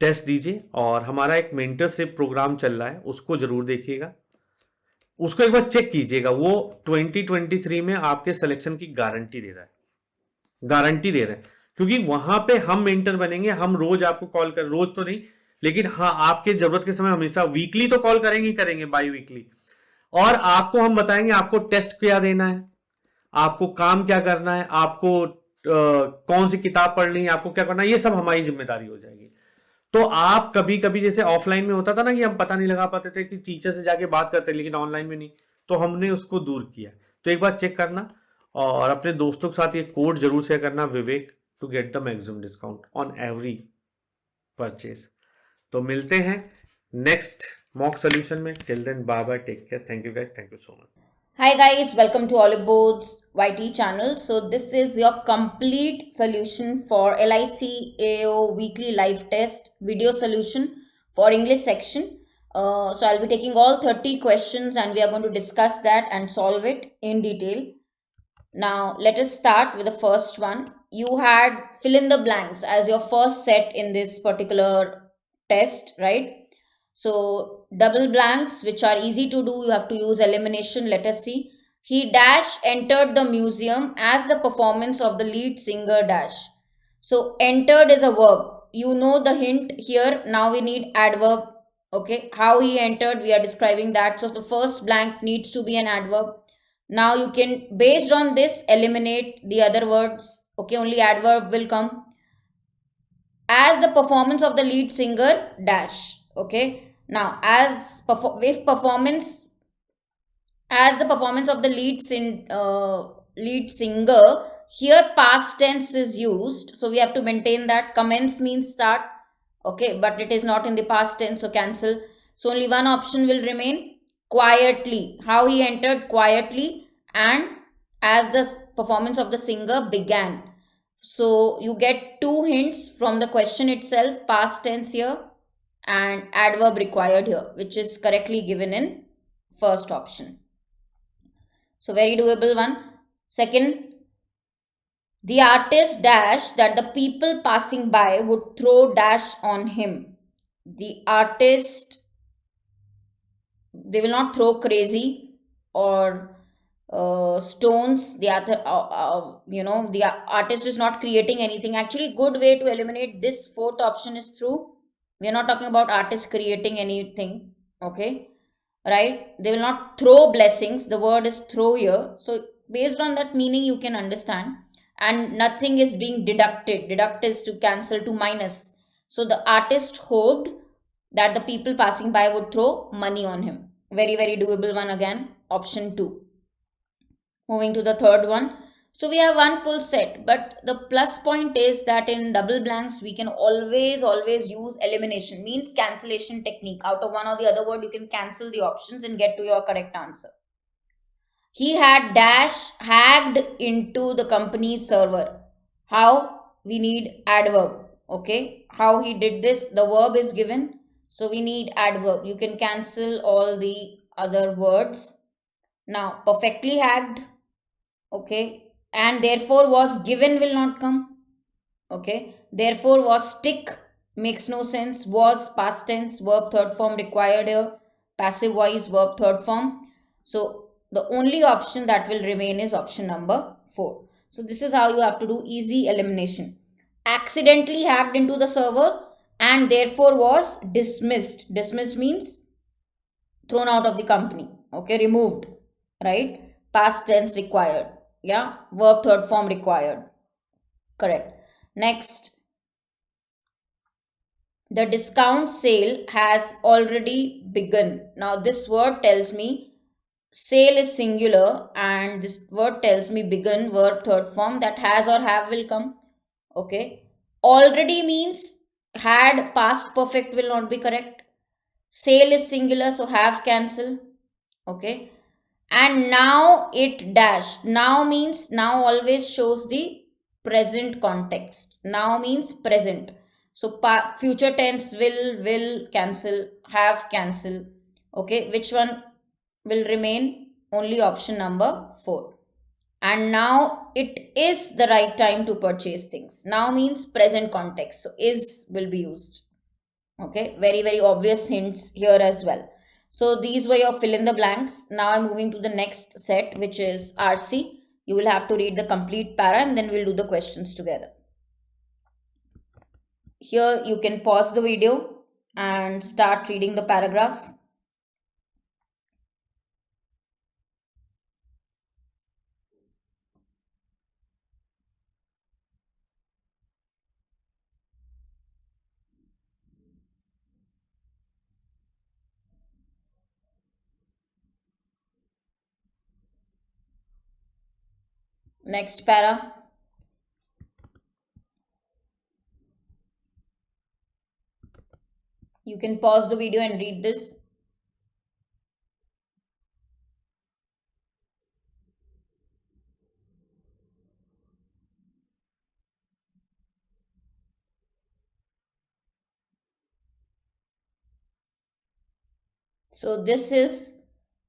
टेस्ट दीजिए। और हमारा एक मेंटरशिप प्रोग्राम चल रहा है, उसको जरूर देखिएगा, उसको एक बार चेक कीजिएगा। वो 2023 में आपके सिलेक्शन की गारंटी दे रहा है, गारंटी दे रहे हैं। क्योंकि वहां पे हम मेंटर बनेंगे, हम रोज आपको कॉल कर, रोज तो नहीं लेकिन हाँ आपके जरूरत के समय हमेशा वीकली तो कॉल करेंगे ही करेंगे, बाई वीकली। और आपको हम बताएंगे आपको टेस्ट क्या देना है, आपको काम क्या करना है, आपको कौन सी किताब पढ़नी है, आपको क्या करना है, ये सब हमारी जिम्मेदारी हो जाएगी। तो आप कभी कभी जैसे ऑफलाइन में होता था ना कि हम पता नहीं लगा पाते थे कि टीचर से जाके बात करते, लेकिन ऑनलाइन में नहीं, तो हमने उसको दूर किया। तो एक बार चेक करना और अपने दोस्तों के साथ ये कोड जरूर शेयर करना, Vivek, to get the maximum discount on every purchase. तो मिलते हैं नेक्स्ट मॉक सोल्यूशन में। Till then bye bye, take care, thank you guys, thank you so much. Hi guys, welcome to Olive Board's YT channel. So this is your complete solution for LIC AO weekly live test video solution for English section. So I'll be taking all 30 questions and we are going to discuss that and solve it in detail. Now let us start with the first one. You had fill in the blanks as your first set in this particular test, right? So double blanks, which are easy to do, you have to use elimination. Let us see. He dash entered the museum as the performance of the lead singer dash. So entered is a verb. You know the hint here. Now we need adverb. Okay, how he entered, we are describing that. So the first blank needs to be an adverb. Now you can, based on this, eliminate the other words. Okay, only adverb will come. As the performance of the lead singer dash. Okay, now as if performance, as the performance of the lead singer, here past tense is used, so we have to maintain that. Commence means start, okay, but it is not in the past tense, so cancel. So only one option will remain, quietly. How he entered, quietly, and as the performance of the singer began. So you get two hints from the question itself, past tense here and adverb required here, which is correctly given in first option. So very doable one. Second, the artist dash that the people passing by would throw dash on him. The artist, they will not throw crazy or stones. The other, the artist is not creating anything. Actually, good way to eliminate this fourth option is through. We are not talking about artist creating anything. Okay, right? They will not throw blessings. The word is throw here. So based on that meaning, you can understand. And nothing is being deducted. Deduct is to cancel, to minus. So the artist hoped that the people passing by would throw money on him. Very, very doable one again. Option 2. Moving to the third one. So we have one full set, but the plus point is that in double blanks, we can always use elimination, means cancellation technique. Out of one or the other word, you can cancel the options and get to your correct answer. He had dash hacked into the company's server. How? We need adverb. Okay. How he did this? The verb is given. So we need adverb. You can cancel all the other words. Now, perfectly hacked. Okay, and therefore was given will not come. Okay, therefore was stick makes no sense. Was past tense, verb third form required here, passive voice, verb third form. So the only option that will remain is option number 4. So this is how you have to do easy elimination. Accidentally hacked into the server and therefore was dismissed. Dismissed means thrown out of the company. Okay, removed, right? Past tense required. Yeah, verb third form required. Correct. Next, the discount sale has already begun. Now this word tells me sale is singular and this word tells me begun, verb third form, that has or have will come. Okay, already means had, past perfect will not be correct. Sale is singular, so have cancel. Okay, and now it dash. Now means, now always shows the present context. Now means present. So future tense will cancel, have cancel. Okay, which one will remain? Only option number 4. And now it is the right time to purchase things. Now means present context. So is will be used. Okay, very obvious hints here as well. So these were your fill in the blanks. Now I'm moving to the next set, which is RC. You will have to read the complete para and then we'll do the questions together. Here you can pause the video and start reading the paragraph. Next para. You can pause the video and read this. So this is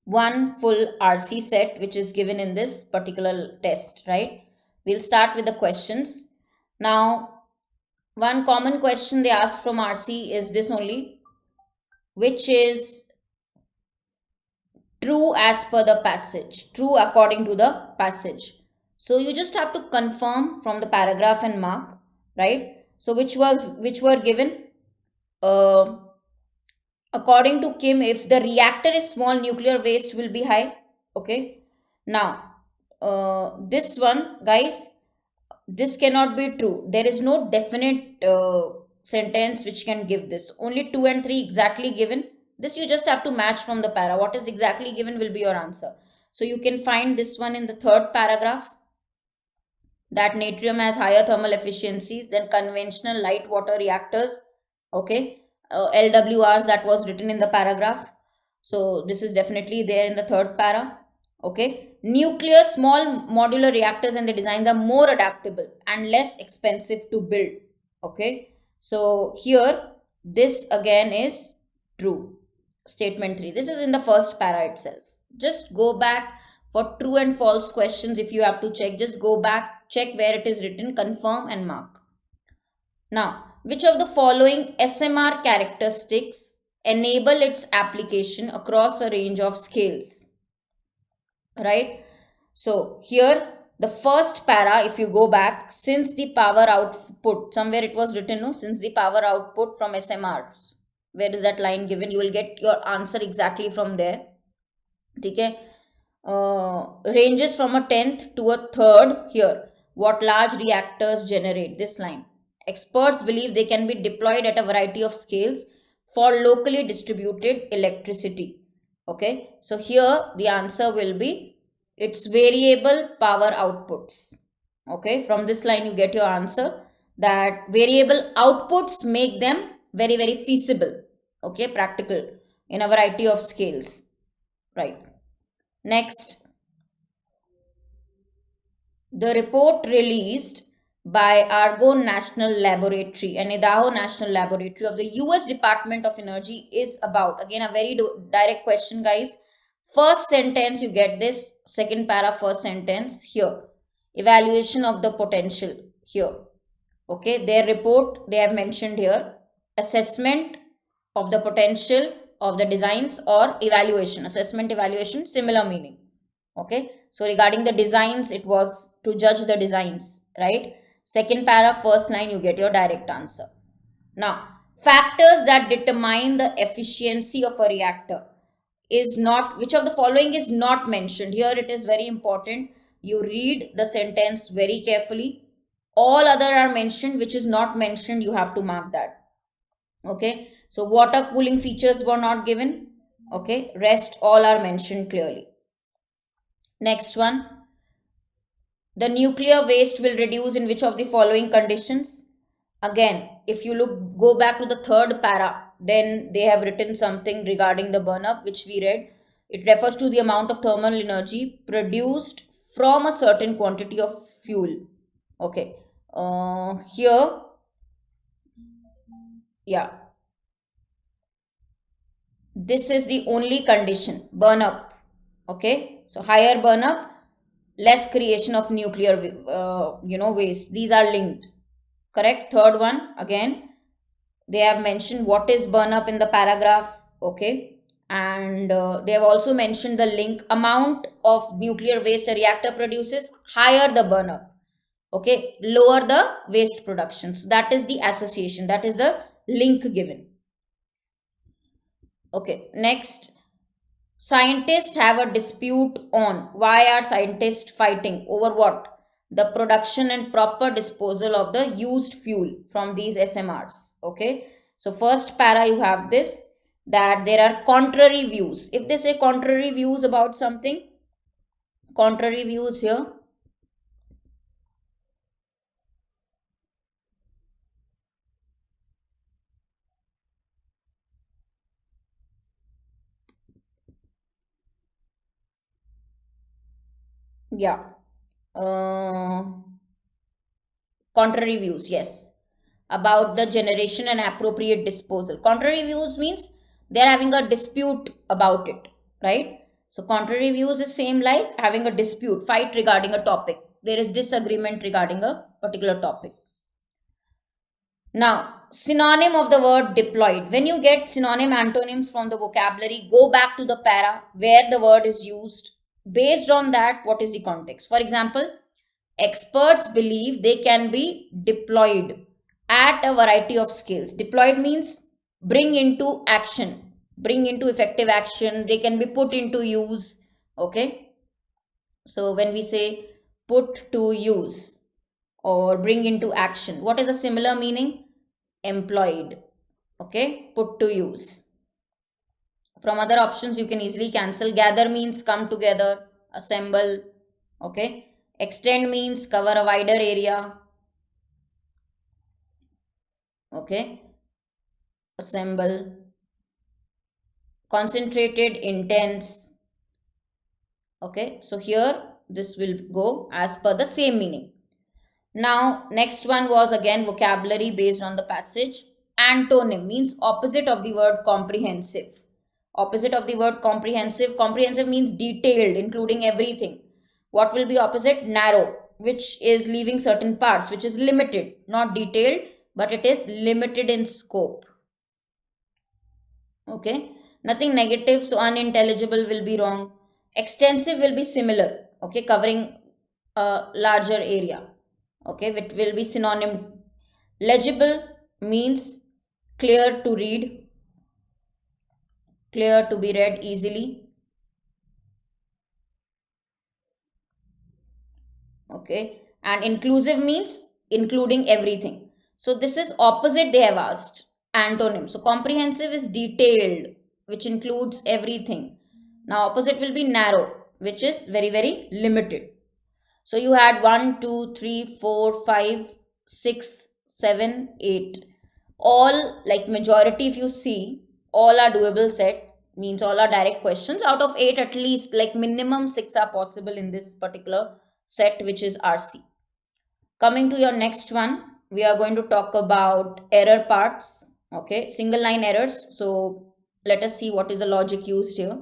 one full RC set which is given in this particular test, right? We'll start with the questions. Now, one common question they ask from RC is this only, which is true as per the passage, true according to the passage. So you just have to confirm from the paragraph and mark, right? So which were given? According to Kim, if the reactor is small, nuclear waste will be high. Okay. Now, this one, guys, this cannot be true. There is no definite sentence which can give this. Only 2 and 3 exactly given. This you just have to match from the para. What is exactly given will be your answer. So you can find this one in the third paragraph, that natrium has higher thermal efficiencies than conventional light water reactors. Okay. LWRs, that was written in the paragraph. So this is definitely there in the third para. Okay. Nuclear small modular reactors and the designs are more adaptable and less expensive to build. Okay. So here, this again is true. Statement 3. This is in the first para itself. Just go back for true and false questions. If you have to check, just go back, check where it is written, confirm and mark. Now, which of the following SMR characteristics enable its application across a range of scales? Right? So, here the first para, if you go back, since the power output, somewhere it was written, no, since the power output from SMRs, where is that line given? You will get your answer exactly from there. Okay. Ranges from a 10th to a 3rd here. What large reactors generate? This line. Experts believe they can be deployed at a variety of scales for locally distributed electricity. Okay. So here the answer will be its variable power outputs. Okay. From this line you get your answer, that variable outputs make them very feasible. Okay. Practical in a variety of scales. Right. Next, the report released by Argonne National Laboratory and Idaho National Laboratory of the US Department of Energy is about, again a very direct question, guys. First sentence you get this, second para, first sentence here, evaluation of the potential here. Okay, their report they have mentioned here, assessment of the potential of the designs or evaluation, assessment, evaluation, similar meaning. Okay, so regarding the designs, it was to judge the designs, right? Second para, first line, you get your direct answer. Now, factors that determine the efficiency of a reactor is not, which of the following is not mentioned? Here it is very important. You read the sentence very carefully. All other are mentioned, which is not mentioned, you have to mark that. Okay, so water cooling features were not given. Okay, rest all are mentioned clearly. Next one, the nuclear waste will reduce in which of the following conditions? Again, if you go back to the third para, then they have written something regarding the burn up, which we read. It refers to the amount of thermal energy produced from a certain quantity of fuel. Okay, here Yeah, this is the only condition, burn up. Okay, so higher burn up, less creation of nuclear waste. These are linked. Correct. Third one, again, they have mentioned what is burn up in the paragraph. Okay, and they have also mentioned the link, amount of nuclear waste a reactor produces, higher the burn up, okay, lower the waste production. So that is the association, that is the link given. Okay, next, scientists have a dispute on, why are scientists fighting over what? The production and proper disposal of the used fuel from these SMRs. Okay, so first para you have this, that there are contrary views. If they say contrary views about something, contrary views here, yeah, uh, contrary views, yes, about the generation and appropriate disposal. Contrary views means they are having a dispute about it, right? So contrary views is same like having a dispute, fight regarding a topic. There is disagreement regarding a particular topic. Now, synonym of the word deployed. When you get synonym antonyms from the vocabulary, go back to the para where the word is used. Based on that, what is the context? For example, experts believe they can be deployed at a variety of scales. Deployed means bring into action, bring into effective action. They can be put into use. Okay. So when we say put to use or bring into action, what is a similar meaning? Employed. Okay. Put to use. From other options, you can easily cancel. Gather means come together, assemble. Okay. Extend means cover a wider area. Okay. Assemble. Concentrated, intense. Okay. So here this will go as per the same meaning. Now, next one was again vocabulary based on the passage. Antonym means opposite of the word comprehensive. Opposite of the word comprehensive. Comprehensive means detailed, including everything. What will be opposite? Narrow, which is leaving certain parts, which is limited, not detailed, but it is limited in scope. Okay, nothing negative, so unintelligible will be wrong. Extensive will be similar, okay, covering a larger area, okay, which will be synonym. Legible means clear to read, clear to be read easily. Okay, and inclusive means including everything. So this is opposite they have asked. Antonym. So comprehensive is detailed, which includes everything. Now opposite will be narrow, which is very, very limited. So you had 1, 2, 3, 4, 5, 6, 7, 8. All, like majority, if you see, all are doable set, means all are direct questions. Out of 8, at least like minimum 6 are possible in this particular set, which is RC. Coming to your next one, we are going to talk about error parts. Okay, single line errors. So let us see what is the logic used here.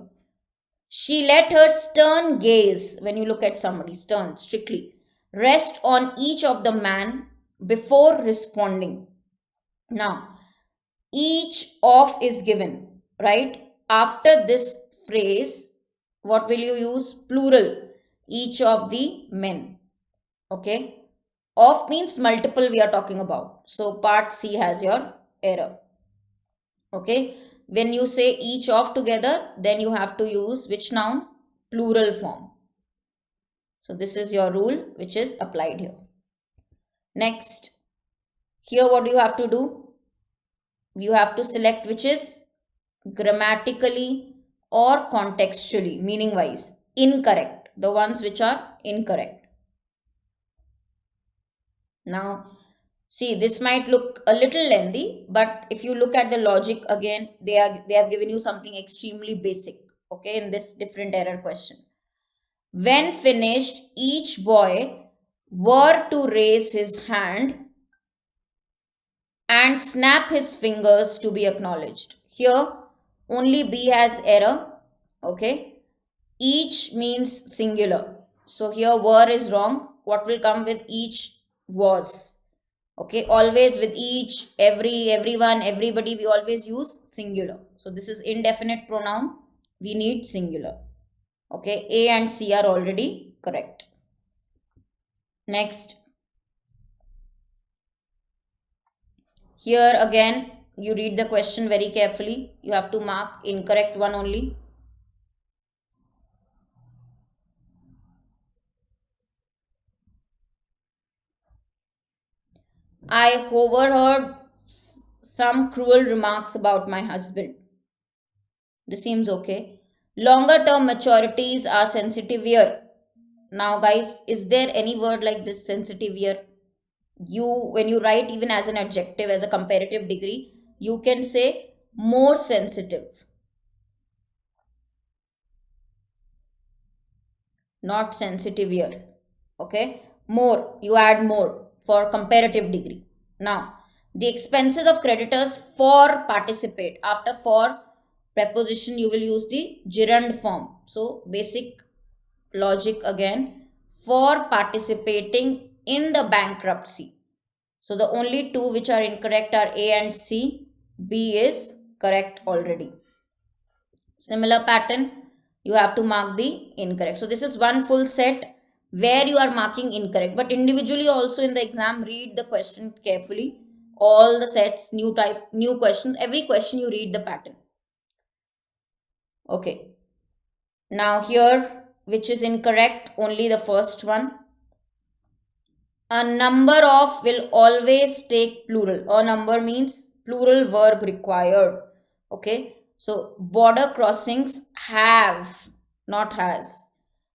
She let her stern gaze, when you look at somebody, stern, strictly, rest on each of the man before responding. Now, each of is given, right? After this phrase, what will you use? Plural, each of the men. Okay. Of means multiple we are talking about. So part C has your error. Okay. When you say each of together, then you have to use which noun? Plural form. So this is your rule which is applied here. Next, here what do you have to do? You have to select which is grammatically or contextually, meaning wise, incorrect. The ones which are incorrect. Now, see, this might look a little lengthy, but if you look at the logic again, they have given you something extremely basic, okay, in this different error question. When finished, each boy were to raise his hand and snap his fingers to be acknowledged. Here, only B has error. Okay. Each means singular. So here were is wrong. What will come with each? Was. Okay. Always with each, every, everyone, everybody, we always use singular. So this is indefinite pronoun. We need singular. Okay. A and C are already correct. Next. Here again, you read the question very carefully. You have to mark incorrect one only. I overheard some cruel remarks about my husband. This seems okay. Longer term maturities are sensitive here. Now, guys, is there any word like this, sensitive here? When you write even as an adjective, as a comparative degree, you can say more sensitive, not sensitive here. Okay, more, you add more for comparative degree. Now, the expenses of creditors for participate. After for preposition, you will use the gerund form. So, basic logic again, for participating in the bankruptcy. So, the only two which are incorrect are A and C. B is correct already. Similar pattern, you have to mark the incorrect. So, this is one full set where you are marking incorrect, but individually also in the exam, read the question carefully. All the sets, new type, new question, every question you read the pattern. Okay. Now here, which is incorrect, only the first one. A number of will always take plural. A number means plural verb required. Okay. So border crossings have, not has.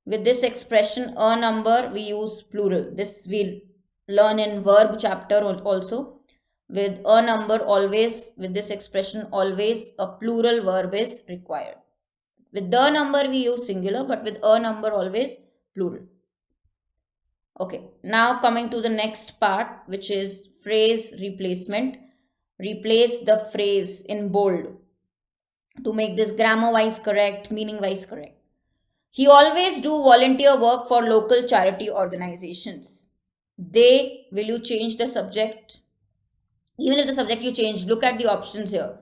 With this expression, a number, we use plural. This we'll learn in verb chapter also. With a number, always, with this expression, always a plural verb is required. With the number, we use singular, but with a number, always plural. Okay, now coming to the next part, which is phrase replacement. Replace the phrase in bold to make this grammar wise correct, meaning wise correct. He always do volunteer work for local charity organizations. They, will you change the subject? Even if the subject you change, look at the options here.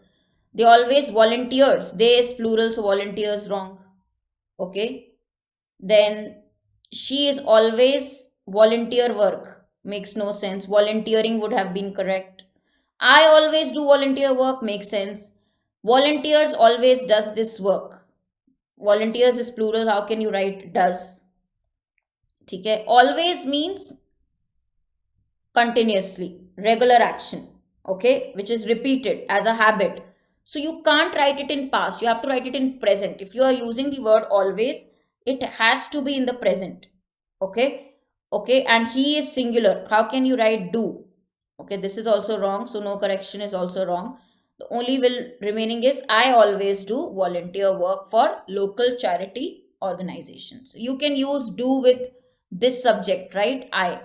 They always volunteers. They is plural, so volunteers wrong. Okay. Then she is always volunteer work. Makes no sense. Volunteering would have been correct. I always do volunteer work. Makes sense. Volunteers always does this work. Volunteers is plural. How can you write does? Okay. Always means continuously, regular action. Okay. Which is repeated as a habit. So you can't write it in past. You have to write it in present. If you are using the word always, it has to be in the present. Okay. Okay. And he is singular. How can you write do? Okay. This is also wrong. So no correction is also wrong. The only will remaining is I always do volunteer work for local charity organizations. You can use do with this subject, right? I.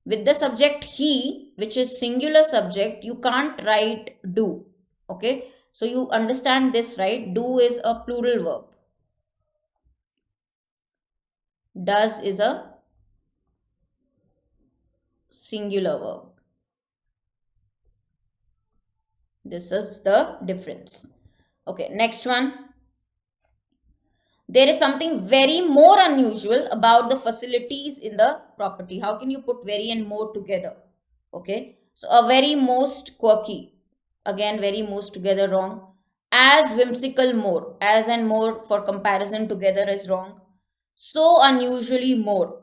With the subject he, which is singular subject, you can't write do. Okay. So you understand this, right? Do is a plural verb. Does is a singular verb. This is the difference. Okay, next one. There is something very more unusual about the facilities in the property. How can you put very and more together? Okay, so a very most quirky. Again, very most together wrong. As whimsical more. As and more for comparison together is wrong. So unusually more.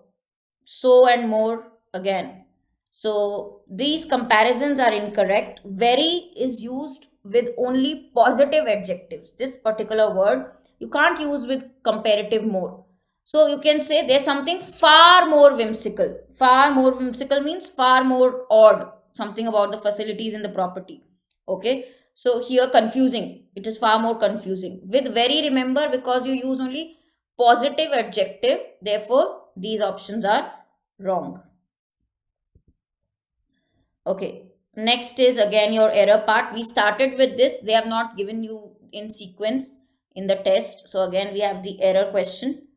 So and more again. So these comparisons are incorrect. Very is used with only positive adjectives. This particular word you can't use with comparative more. So you can say there's something far more whimsical. Far more whimsical means far more odd. Something about the facilities in the property. Okay. So here confusing. It is far more confusing. With very, remember, because you use only positive adjective, therefore these options are wrong. Okay. Next is again your error part. We started with this. They have not given you in sequence in the test. So again, we have the error question.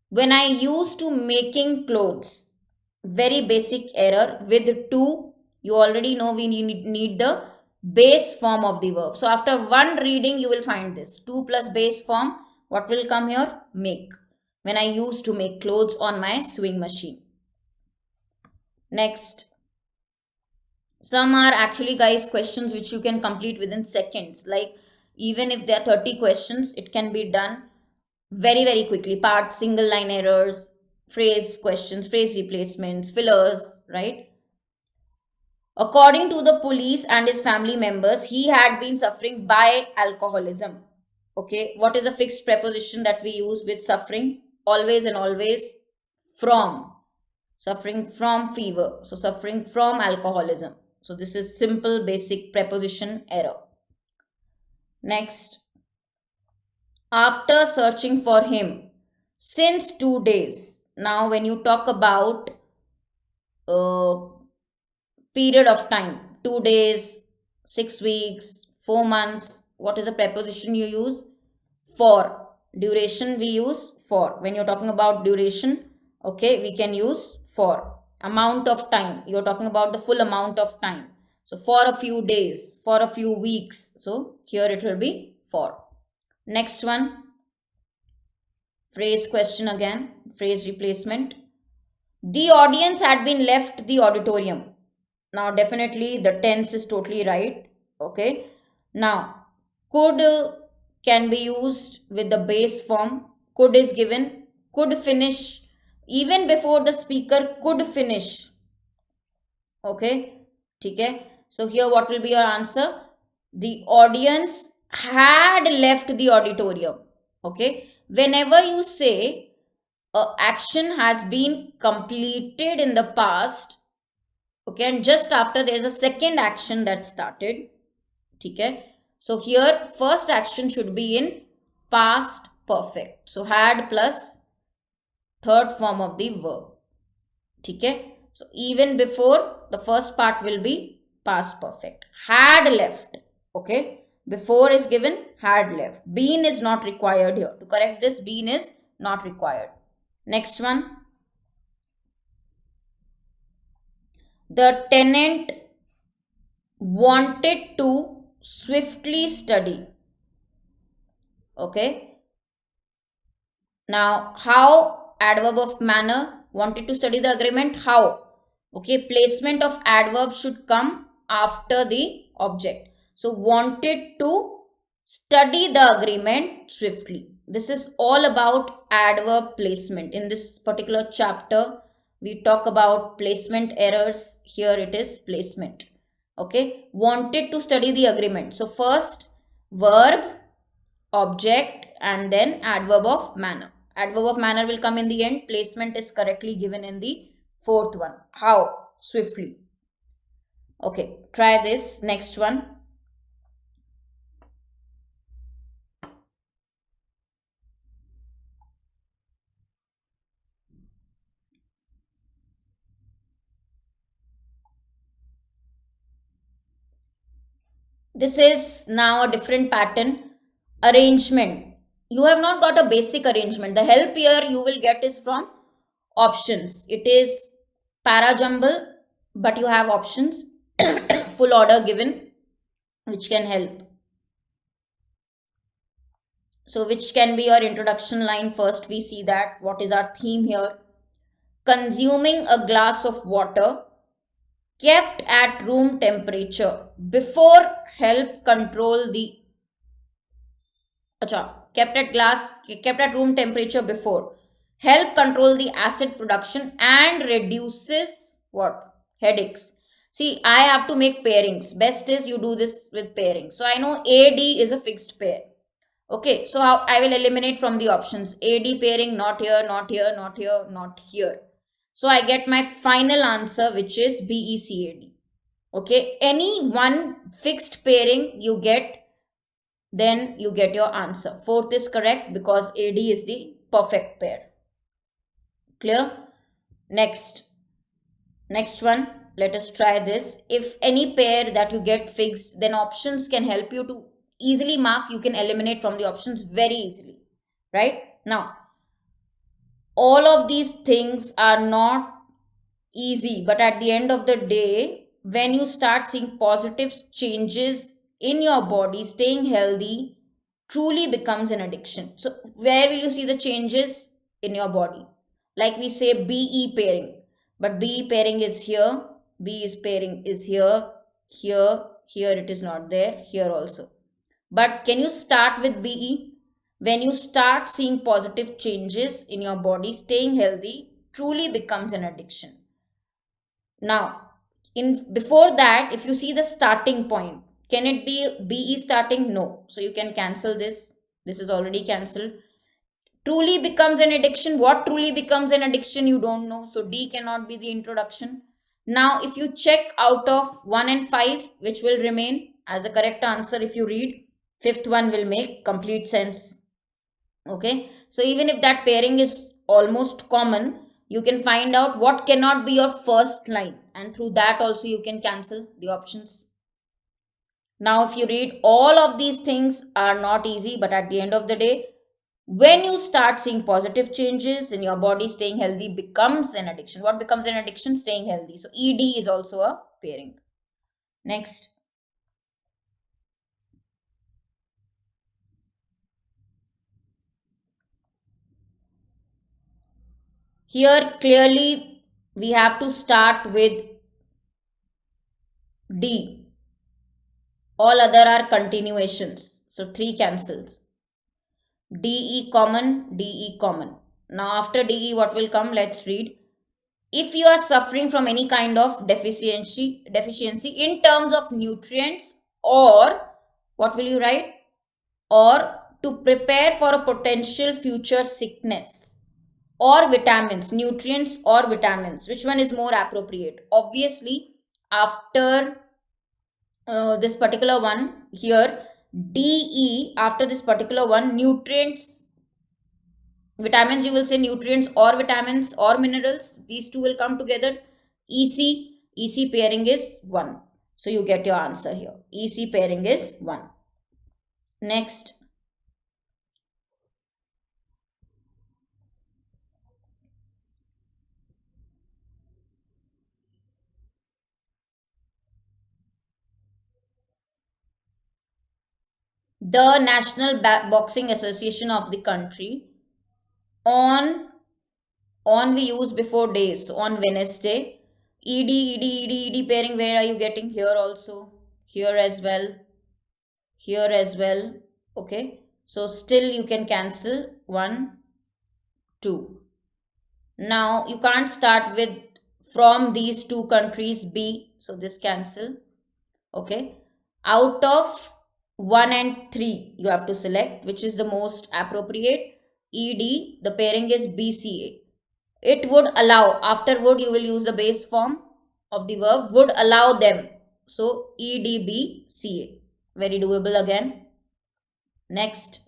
When I used to making clothes, very basic error with to, you already know we need the base form of the verb. So after one reading, you will find this to plus base form. What will come here? Make. When I used to make clothes on my sewing machine. Next. Some are actually, guys, questions which you can complete within seconds. Like even if there are 30 questions, it can be done very, very quickly. Part, single line errors, phrase questions, phrase replacements, fillers, right? According to the police and his family members, he had been suffering by alcoholism. Okay, what is a fixed preposition that we use with suffering? Always and always from. Suffering from fever. So suffering from alcoholism. So this is simple basic preposition error. Next. After searching for him since 2 days. Now when you talk about period of time, 2 days, 6 weeks, 4 months, what is the preposition you use? For. Duration we use for. When you're talking about duration, okay, we can use for. Amount of time, you're talking about the full amount of time. So for a few days, for a few weeks. So here it will be for. Next one, phrase question again, phrase replacement. The audience had been left the auditorium. Now definitely the tense is totally right. Okay. Now could can be used with the base form. Could is given. Could finish even before the speaker could finish. Okay. Okay. So here what will be your answer? The audience had left the auditorium. Okay. Whenever you say action has been completed in the past, okay, and just after there is a second action that started, okay, so here first action should be in past perfect. So had plus third form of the verb, okay. So even before, the first part will be past perfect. Had left, okay. Before is given, had left. Been is not required here. To correct this, been is not required. Next one. The tenant wanted to swiftly study. Okay. Now, how? Adverb of manner. Wanted to study the agreement. How? Okay. Placement of adverb should come after the object. So, wanted to study the agreement swiftly. This is all about adverb placement. In this particular chapter, we talk about placement errors. Here it is placement. Okay. Wanted to study the agreement. So, first verb, object, and then adverb of manner. Adverb of manner will come in the end. Placement is correctly given in the fourth one. How? Swiftly. Okay. Try this. Next one. This is now a different pattern. Arrangement. You have not got a basic arrangement. The help here you will get is from options. It is para jumble, but you have options. Full order given, which can help. So which can be your introduction line? First we see that what is our theme here. Consuming a glass of water kept at room temperature before help control the kept at room temperature before help control the acid production and reduces what? Headaches. See, I have to make pairings. Best is you do this with pairing. So I know AD is a fixed pair. Okay, so how I will eliminate from the options. AD pairing, not here, not here, not here, not here. So I get my final answer, which is BECAD. Okay, any one fixed pairing you get, then you get your answer. Fourth is correct because AD is the perfect pair. Clear? Next one. let us try this. If any pair that you get fixed, then options can help you to easily mark. You can eliminate from the options very easily, right? Now, all of these things are not easy, but at the end of the day, when you start seeing positive changes in your body, staying healthy truly becomes an addiction. So where will you see the changes in your body? Like we say BE pairing, but BE pairing is here, B is pairing is here, here it is not there, here also. But can you start with BE? When you start seeing positive changes in your body, staying healthy truly becomes an addiction. Now, in before that, if you see the starting point, can it be BE starting? No. So you can cancel this. This is already cancelled. Truly becomes an addiction. What truly becomes an addiction? You don't know. So D cannot be the introduction. Now, if you check out of 1 and 5, which will remain as a correct answer, if you read, fifth one will make complete sense. Okay. So even if that pairing is almost common, you can find out what cannot be your first line, and through that also you can cancel the options. Now, if you read, all of these things are not easy, but at the end of the day, when you start seeing positive changes in your body, staying healthy becomes an addiction. What becomes an addiction? Staying healthy. So ED is also a pairing. Next. Here clearly we have to start with D. All other are continuations. So 3 cancels. DE common, DE common. Now after DE what will come? Let's read. If you are suffering from any kind of deficiency in terms of nutrients, or what will you write? Or to prepare for a potential future sickness, or vitamins, nutrients or vitamins, which one is more appropriate? Obviously, after this particular one here, DE, after this particular one, nutrients, vitamins, you will say nutrients or vitamins or minerals, these two will come together. EC pairing is 1. So you get your answer here. EC pairing is 1. Next. The National Boxing Association of the country, on we use before days, so on Wednesday, ED pairing, where are you getting? Here also, here as well, here as well. Okay, so still you can cancel 1, 2. Now you can't start with from these two countries B, so this cancel. Okay, out of 1 and 3 you have to select which is the most appropriate. ED, the pairing is BCA. It would allow, after would you will use the base form of the verb, would allow them. So EDBCA, very doable again. Next.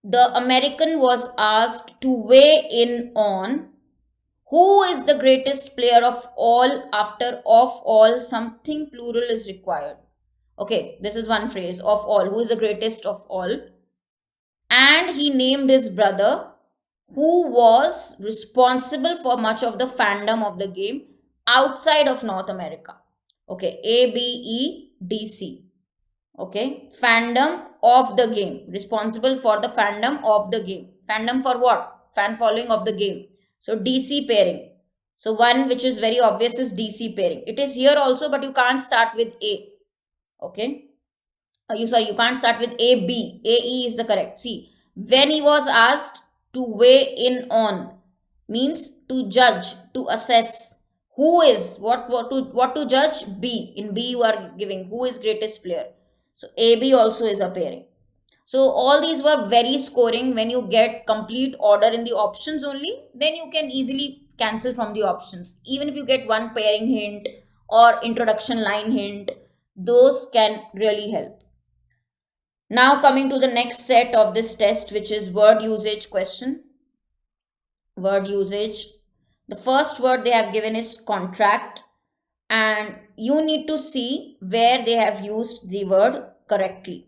The American was asked to weigh in on who is the greatest player of all. After of all, something plural is required. Okay, this is one phrase, of all, who is the greatest of all. And he named his brother, who was responsible for much of the fandom of the game outside of North America. Okay, ABEDC. Okay, fandom of the game, responsible for the fandom of the game. Fandom for what? Fan following of the game. So DC pairing. So one which is very obvious is DC pairing. It is here also, but you can't start with A. Okay. You can't start with AB. AE is the correct. See, when he was asked to weigh in on, means to judge, to assess who is what to judge. B, in B you are giving who is greatest player. So AB also is a pairing. So all these were very scoring. When you get complete order in the options only, then you can easily cancel from the options. Even if you get one pairing hint or introduction line hint, those can really help. Now coming to the next set of this test, which is word usage question. word usage. The first word they have given is contract, and you need to see where they have used the word correctly.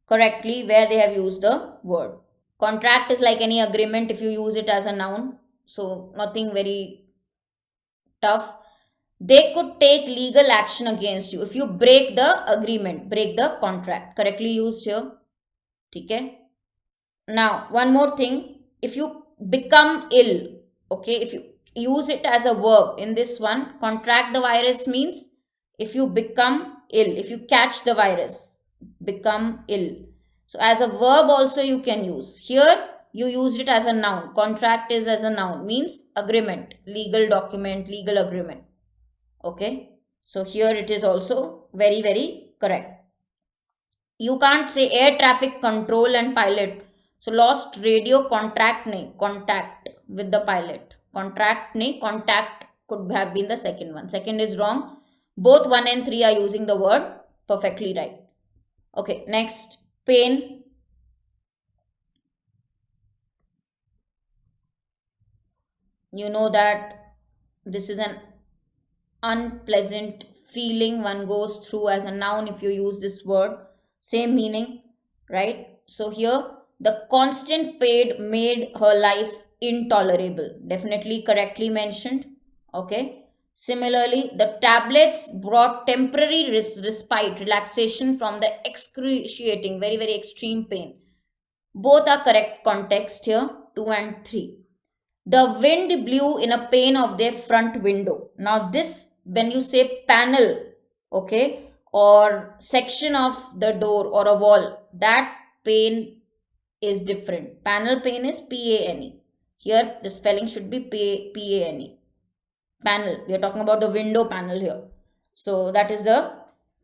Correctly, where they have used the word. Contract is like any agreement if you use it as a noun, so nothing very tough. They could take legal action against you if you break the agreement, break the contract. Correctly used here. Okay. Now, one more thing. If you become ill, okay, if you use it as a verb in this one, contract the virus means if you become ill, if you catch the virus, become ill. So, as a verb also you can use. Here, you used it as a noun. Contract is as a noun, means agreement, legal document, legal agreement. Okay. So, here it is also very, very correct. You can't say air traffic control and pilot. So lost radio contact with the pilot. Contact could have been the second one. Second is wrong. Both 1 and 3 are using the word perfectly right. Okay, next, pain. You know that this is an unpleasant feeling one goes through as a noun if you use this word. Same meaning, right? So here, the constant pain made her life intolerable. Definitely correctly mentioned. Okay. Similarly, the tablets brought temporary respite, relaxation from the excruciating, very, very extreme pain. Both are correct context here, 2 and 3. The wind blew in a pane of their front window. Now, this, when you say panel, okay, or section of the door or a wall, that pane is different. Panel pane is P-A-N-E. Here, the spelling should be P-A-N-E. Panel. We are talking about the window panel here. So, that is the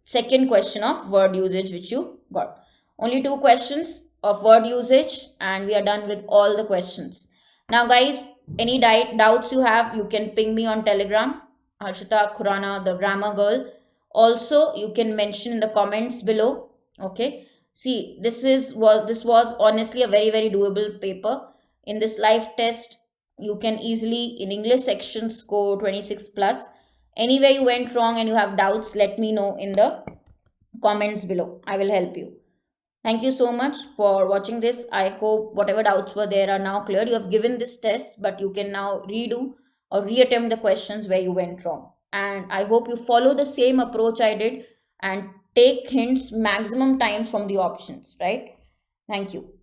second question of word usage which you got. Only 2 questions of word usage, and we are done with all the questions. Now, guys, any doubts you have, you can ping me on Telegram, Harshita Khurana, the grammar girl. Also, you can mention in the comments below. Okay. See, this was honestly a very, very doable paper. In this live test, you can easily in English section score 26 plus. Anywhere you went wrong and you have doubts, let me know in the comments below. I will help you. Thank you so much for watching this. I hope whatever doubts were there are now cleared. You have given this test, but you can now redo or reattempt the questions where you went wrong. And I hope you follow the same approach I did and take hints maximum times from the options, right? Thank you.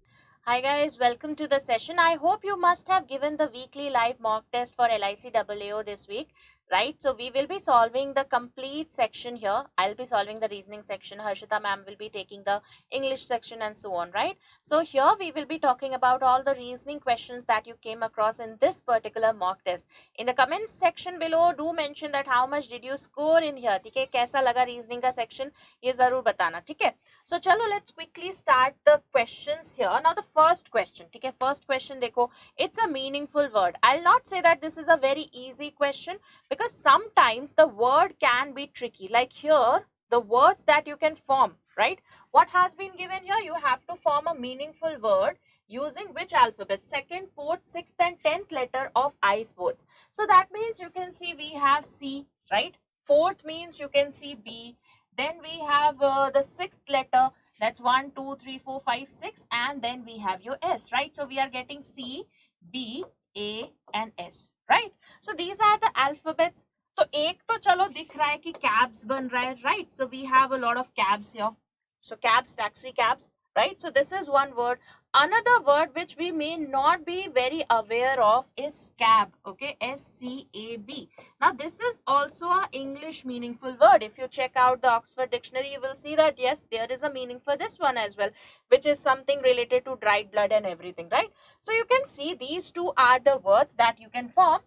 Hi guys, welcome to the session. I hope you must have given the weekly live mock test for LICAAO this week, right? So we will be solving the complete section here. I'll be solving the reasoning section. Harshita ma'am will be taking the English section and so on, right? So here we will be talking about all the reasoning questions that you came across in this particular mock test. In the comments section below, do mention that how much did you score in here. ठीक है, कैसा लगा reasoning का section ये जरूर बताना, ठीक है? So chalo, let's quickly start the questions here. Now the first question, okay, first question dekho, it's a meaningful word. I'll not say that this is a very easy question because sometimes the word can be tricky. Like here, the words that you can form, right? What has been given here? You have to form a meaningful word using which alphabet? Second, fourth, sixth and 10th letter of I words. So that means you can see we have C, right? Fourth means you can see B. Then we have the 6th letter, that's 1, 2, 3, 4, 5, 6, and then we have your S, right? So we are getting C, B, A and S, right? So these are the alphabets. So एक तो चलो दिख रहा है कि cabs बन रहा है, right? So we have a lot of cabs here. So cabs, taxi cabs, right? So this is one word. Another word which we may not be very aware of is scab, okay? S-C-A-B. Now this is also an English meaningful word. If you check out the Oxford Dictionary, you will see that yes, there is a meaning for this one as well, which is something related to dried blood and everything, right? So you can see these two are the words that you can form.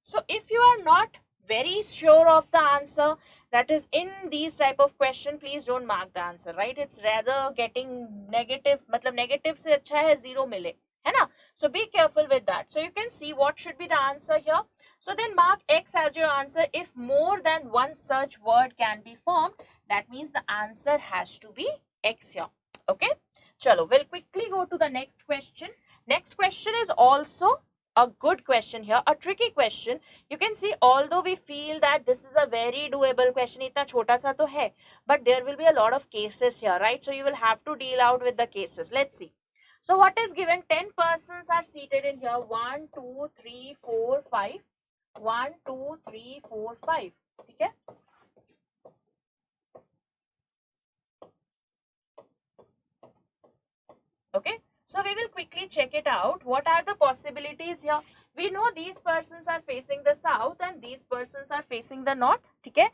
So if you are not very sure of the answer that is in these type of question, please don't mark the answer, right? It's rather getting negative, matlab negative se acha hai zero mile, hai na? So be careful with that. So you can see what should be the answer here. So then mark X as your answer. If more than one such word can be formed, that means the answer has to be X here. Okay, chalo, we'll quickly go to the next question. Next question is also a good question here, a tricky question. You can see, although we feel that this is a very doable question, itna chota sa to hai, but there will be a lot of cases here, right? So you will have to deal out with the cases. Let's see. So what is given? 10 persons are seated in here. 1, 2, 3, 4, 5. 1, 2, 3, 4, 5. Okay? Okay, so we will quickly check it out. What are the possibilities here? We know these persons are facing the south and these persons are facing the north. ठीक है,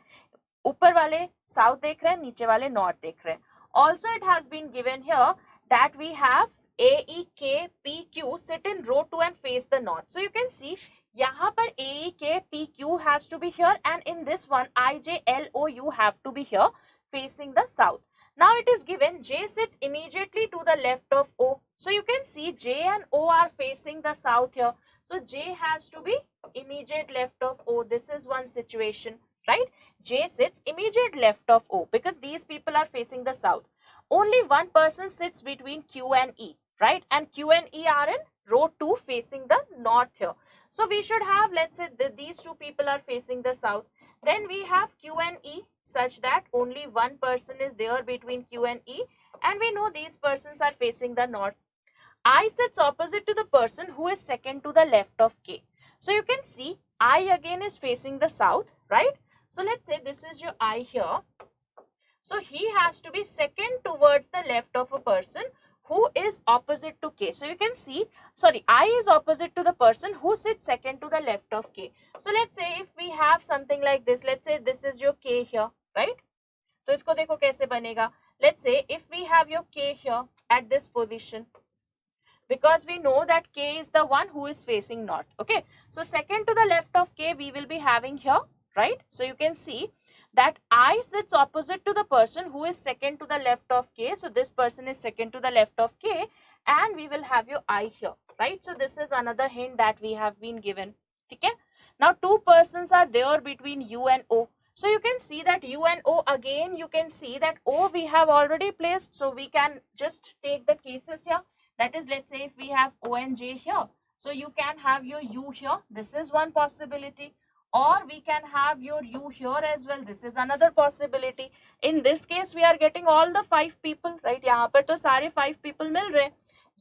ऊपर वाले south देख रहे हैं, नीचे वाले north देख रहे हैं. Also, it has been given here that we have A, E, K, P, Q sit in row 2 and face the north. So you can see यहाँ पर A, E, K, P, Q has to be here, and in this one I, J, L, O, U have to be here facing the south. Now it is given J sits immediately to the left of O. So you can see J and O are facing the south here. So J has to be immediate left of O. This is one situation, right? J sits immediate left of O because these people are facing the south. Only one person sits between Q and E, right? And Q and E are in row 2 facing the north here. So we should have, let's say these two people are facing the south. Then we have Q and E such that only one person is there between Q and E, and we know these persons are facing the north. I sits opposite to the person who is second to the left of K. So you can see I again is facing the south, right? So let's say this is your I here. So he has to be second towards the left of a person who is opposite to K. So you can see, sorry, I is opposite to the person who sits second to the left of K. So let's say if we have something like this, let's say this is your K here, right? So isko dekho kaise banega. Let's say if we have your K here at this position, because we know that K is the one who is facing north. Okay, so second to the left of K we will be having here, right? So you can see that I sits opposite to the person who is second to the left of K. So this person is second to the left of K, and we will have your I here, right? So this is another hint that we have been given. Okay, now two persons are there between U and O. So you can see that U and O, again you can see that O we have already placed, so we can just take the cases here. That is, let's say if we have O and J here, so you can have your U here. This is one possibility. Or we can have your U here as well. This is another possibility. In this case, we are getting all the 5 people, right? यहाँ पर तो सारे 5 people मिल रहे हैं.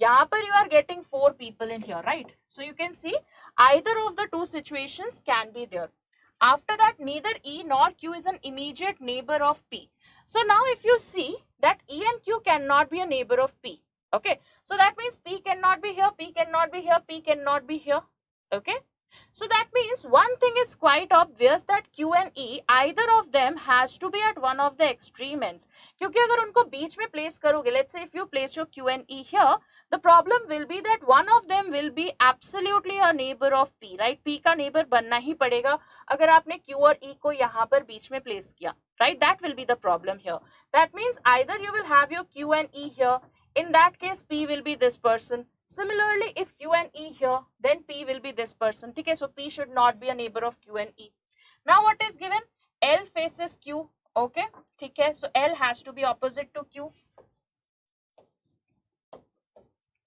यहाँ पर you are getting 4 people in here, right? So you can see either of the two situations can be there. After that, neither E nor Q is an immediate neighbor of P. So now if you see that E and Q cannot be a neighbor of P. Okay. So that means P cannot be here, P cannot be here, P cannot be here. Okay. So that means one thing is quite obvious that Q and E, either of them has to be at one of the extreme ends. क्योंकि अगर उनको बीच में place करोगे, let's say if you place your Q and E here, the problem will be that one of them will be absolutely a neighbor of P, right? P का neighbor बनना ही पड़ेगा अगर आपने Q और E को यहाँ पर बीच में place किया, right? That will be the problem here. That means either you will have your Q and E here. In that case, P will be this person. Similarly, if Q and E here, then P will be this person. Okay, so P should not be a neighbor of Q and E. Now what is given? L faces Q. Okay, okay, so L has to be opposite to Q.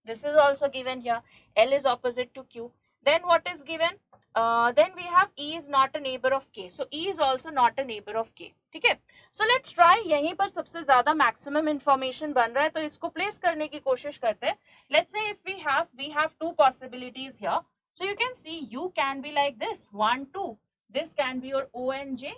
This is also given here. L is opposite to Q. Then what is given? Then we have E is not a neighbor of K. So E is also not a neighbor of K. ठीक है. So let's try. यहीं पर सबसे ज़्यादा maximum information बन रहा है तो इसको place करने की कोशिश करते हैं. Let's say if we have two possibilities here. So you can see U can be like this 1, 2. This can be your O and J,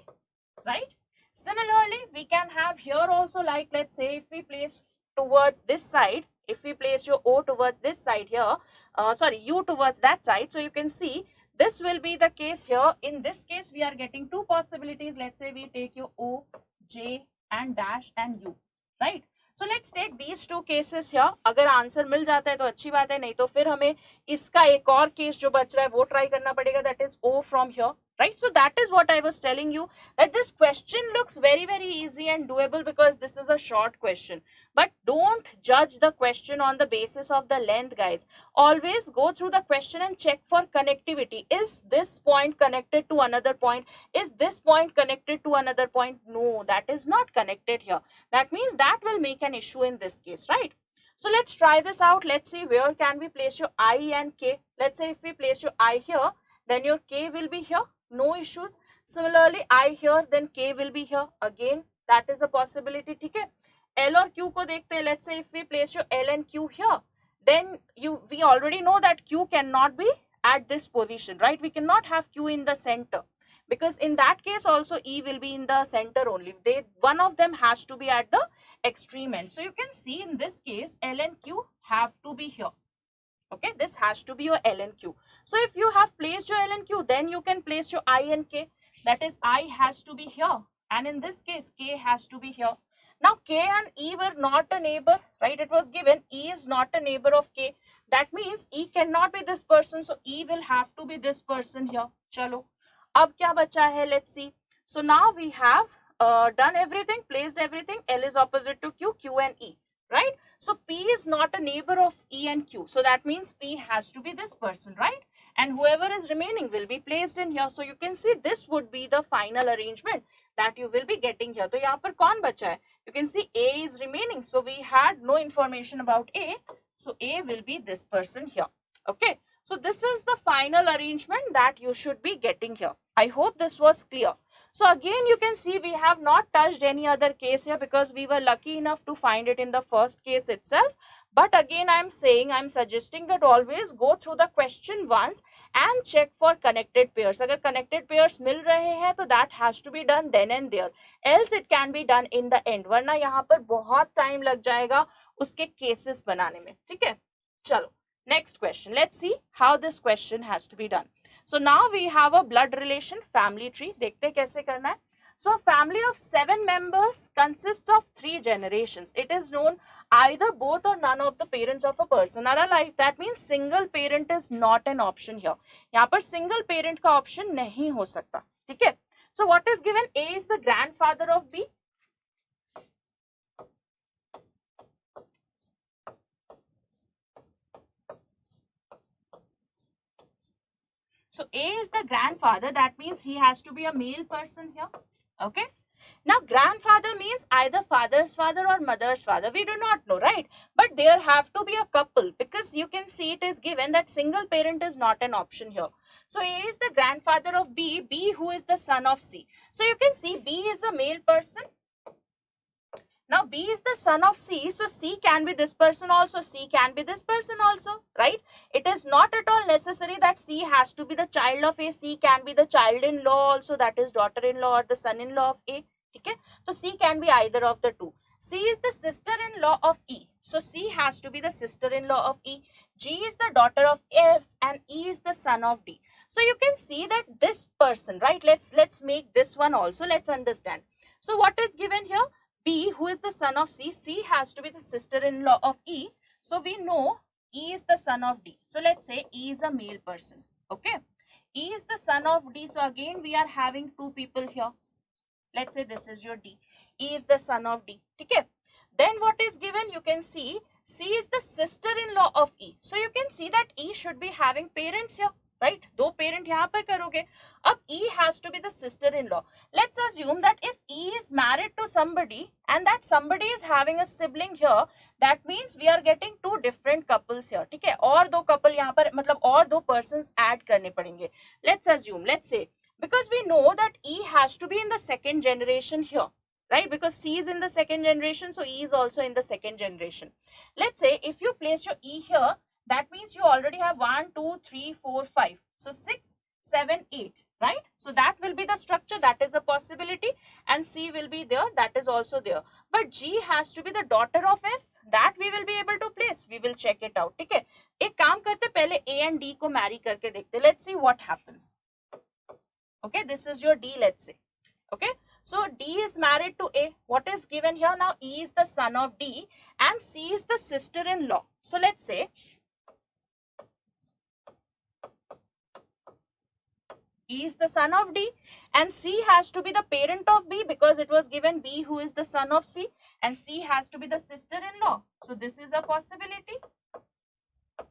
right? Similarly, we can have here also, like let's say if we place towards this side, if we place your O towards this side here, U towards that side, so you can see this will be the case here. In this case, we are getting two possibilities. Let's say we take your O, J and dash and U, right? So let's take these two cases here. अगर answer मिल जाता है तो अच्छी बात है, नहीं तो फिर हमें इसका एक और केस जो बच रहा है वो ट्राई करना पड़ेगा. That is O from here, right? So that is what I was telling you, that this question looks very easy and doable because this is a short question. But don't judge the question on the basis of the length, guys. Always go through the question and check for connectivity. Is this point connected to another point? Is this point connected to another point? No, that is not connected here. That means that will make an issue in this case, right? So let's try this out. Let's see where can we place your I and K. Let's say if we place your I here, then your K will be here. No issues. Similarly, I here, then K will be here. Again, that is a possibility. ठीक है? L और Q को देखते हैं. Let's say if we place your L and Q here, then we already know that Q cannot be at this position, right? We cannot have Q in the center, because in that case also E will be in the center only. One of them has to be at the extreme end. So you can see in this case L and Q have to be here. Okay, this has to be your L and Q. So if you have placed your L and Q, then you can place your I and K. That is, I has to be here, and in this case K has to be here. Now K and E were not a neighbor, right? It was given E is not a neighbor of K. That means E cannot be this person, so E will have to be this person here. Chalo, अब क्या बचा है? Let's see. So now we have done everything, placed everything. L is opposite to Q, Q and E, right? So P is not a neighbor of E and Q. So that means P has to be this person, right? And whoever is remaining will be placed in here. So you can see this would be the final arrangement that you will be getting here. तो यहाँ पर कौन बचा है? You can see A is remaining. So we had no information about A. So A will be this person here. Okay. So this is the final arrangement that you should be getting here. I hope this was clear. So again, you can see we have not touched any other case here because we were lucky enough to find it in the first case itself. But again, I'm suggesting that always go through the question once and check for connected pairs. Agar connected pairs mil rahe hain, तो that has to be done then and there. Else it can be done in the end. वरना यहाँ पर बहुत time लग जाएगा उसके cases बनाने में. ठीक है? चलो. Next question. Let's see how this question has to be done. So now we have a blood relation family tree. देखते कैसे करना है. So a family of 7 members consists of 3 generations. It is known either both or none of the parents of a person are alive. That means single parent is not an option here. यहाँ पर single parent का option नहीं हो सकता. ठीक है? So what is given? A is the grandfather of B. So A is the grandfather. That means he has to be a male person here. Okay. Now grandfather means either father's father or mother's father. We do not know, right? But there have to be a couple because you can see it is given that single parent is not an option here. So A is the grandfather of B. B who is the son of C. So you can see B is a male person. Now B is the son of C, so C can be this person also, C can be this person also, right? It is not at all necessary that C has to be the child of A. C can be the child-in-law also, that is daughter-in-law or the son-in-law of A. Okay? So C can be either of the two. C is the sister-in-law of E, so C has to be the sister-in-law of E. G is the daughter of F and E is the son of D. So you can see that this person, right? Let's make this one also. Let's understand. So what is given here? B, who is the son of C, C has to be the sister-in-law of E. So we know E is the son of D. So let's say E is a male person. Okay. E is the son of D. So again, we are having two people here. Let's say this is your D. E is the son of D. Okay. Then what is given? You can see C is the sister-in-law of E. So you can see that E should be having parents here. Right? दो parent यहाँ पर करोगे. अब E has to be the sister-in-law. Let's assume that if E is married to somebody and that somebody is having a sibling here, that means we are getting two different couples here. ठीक है? और दो couple यहाँ पर मतलब और दो persons add करने पड़ेंगे. Let's assume, let's say, because we know that E has to be in the second generation here. Right? Because C is in the second generation, so E is also in the second generation. Let's say if you place your E here, that means you already have 1, 2, 3, 4, 5. So 6, 7, 8, right? So that will be the structure. That is a possibility. And C will be there. That is also there. But G has to be the daughter of F. That we will be able to place. We will check it out. ठीक है? एक काम करते पहले A and D को marry करके देखते. Let's see what happens. Okay, this is your D, let's say. Okay, so D is married to A. What is given here now? E is the son of D and C is the sister-in-law. So let's say E is the son of D and C has to be the parent of B because it was given B who is the son of C and C has to be the sister-in-law. So this is a possibility,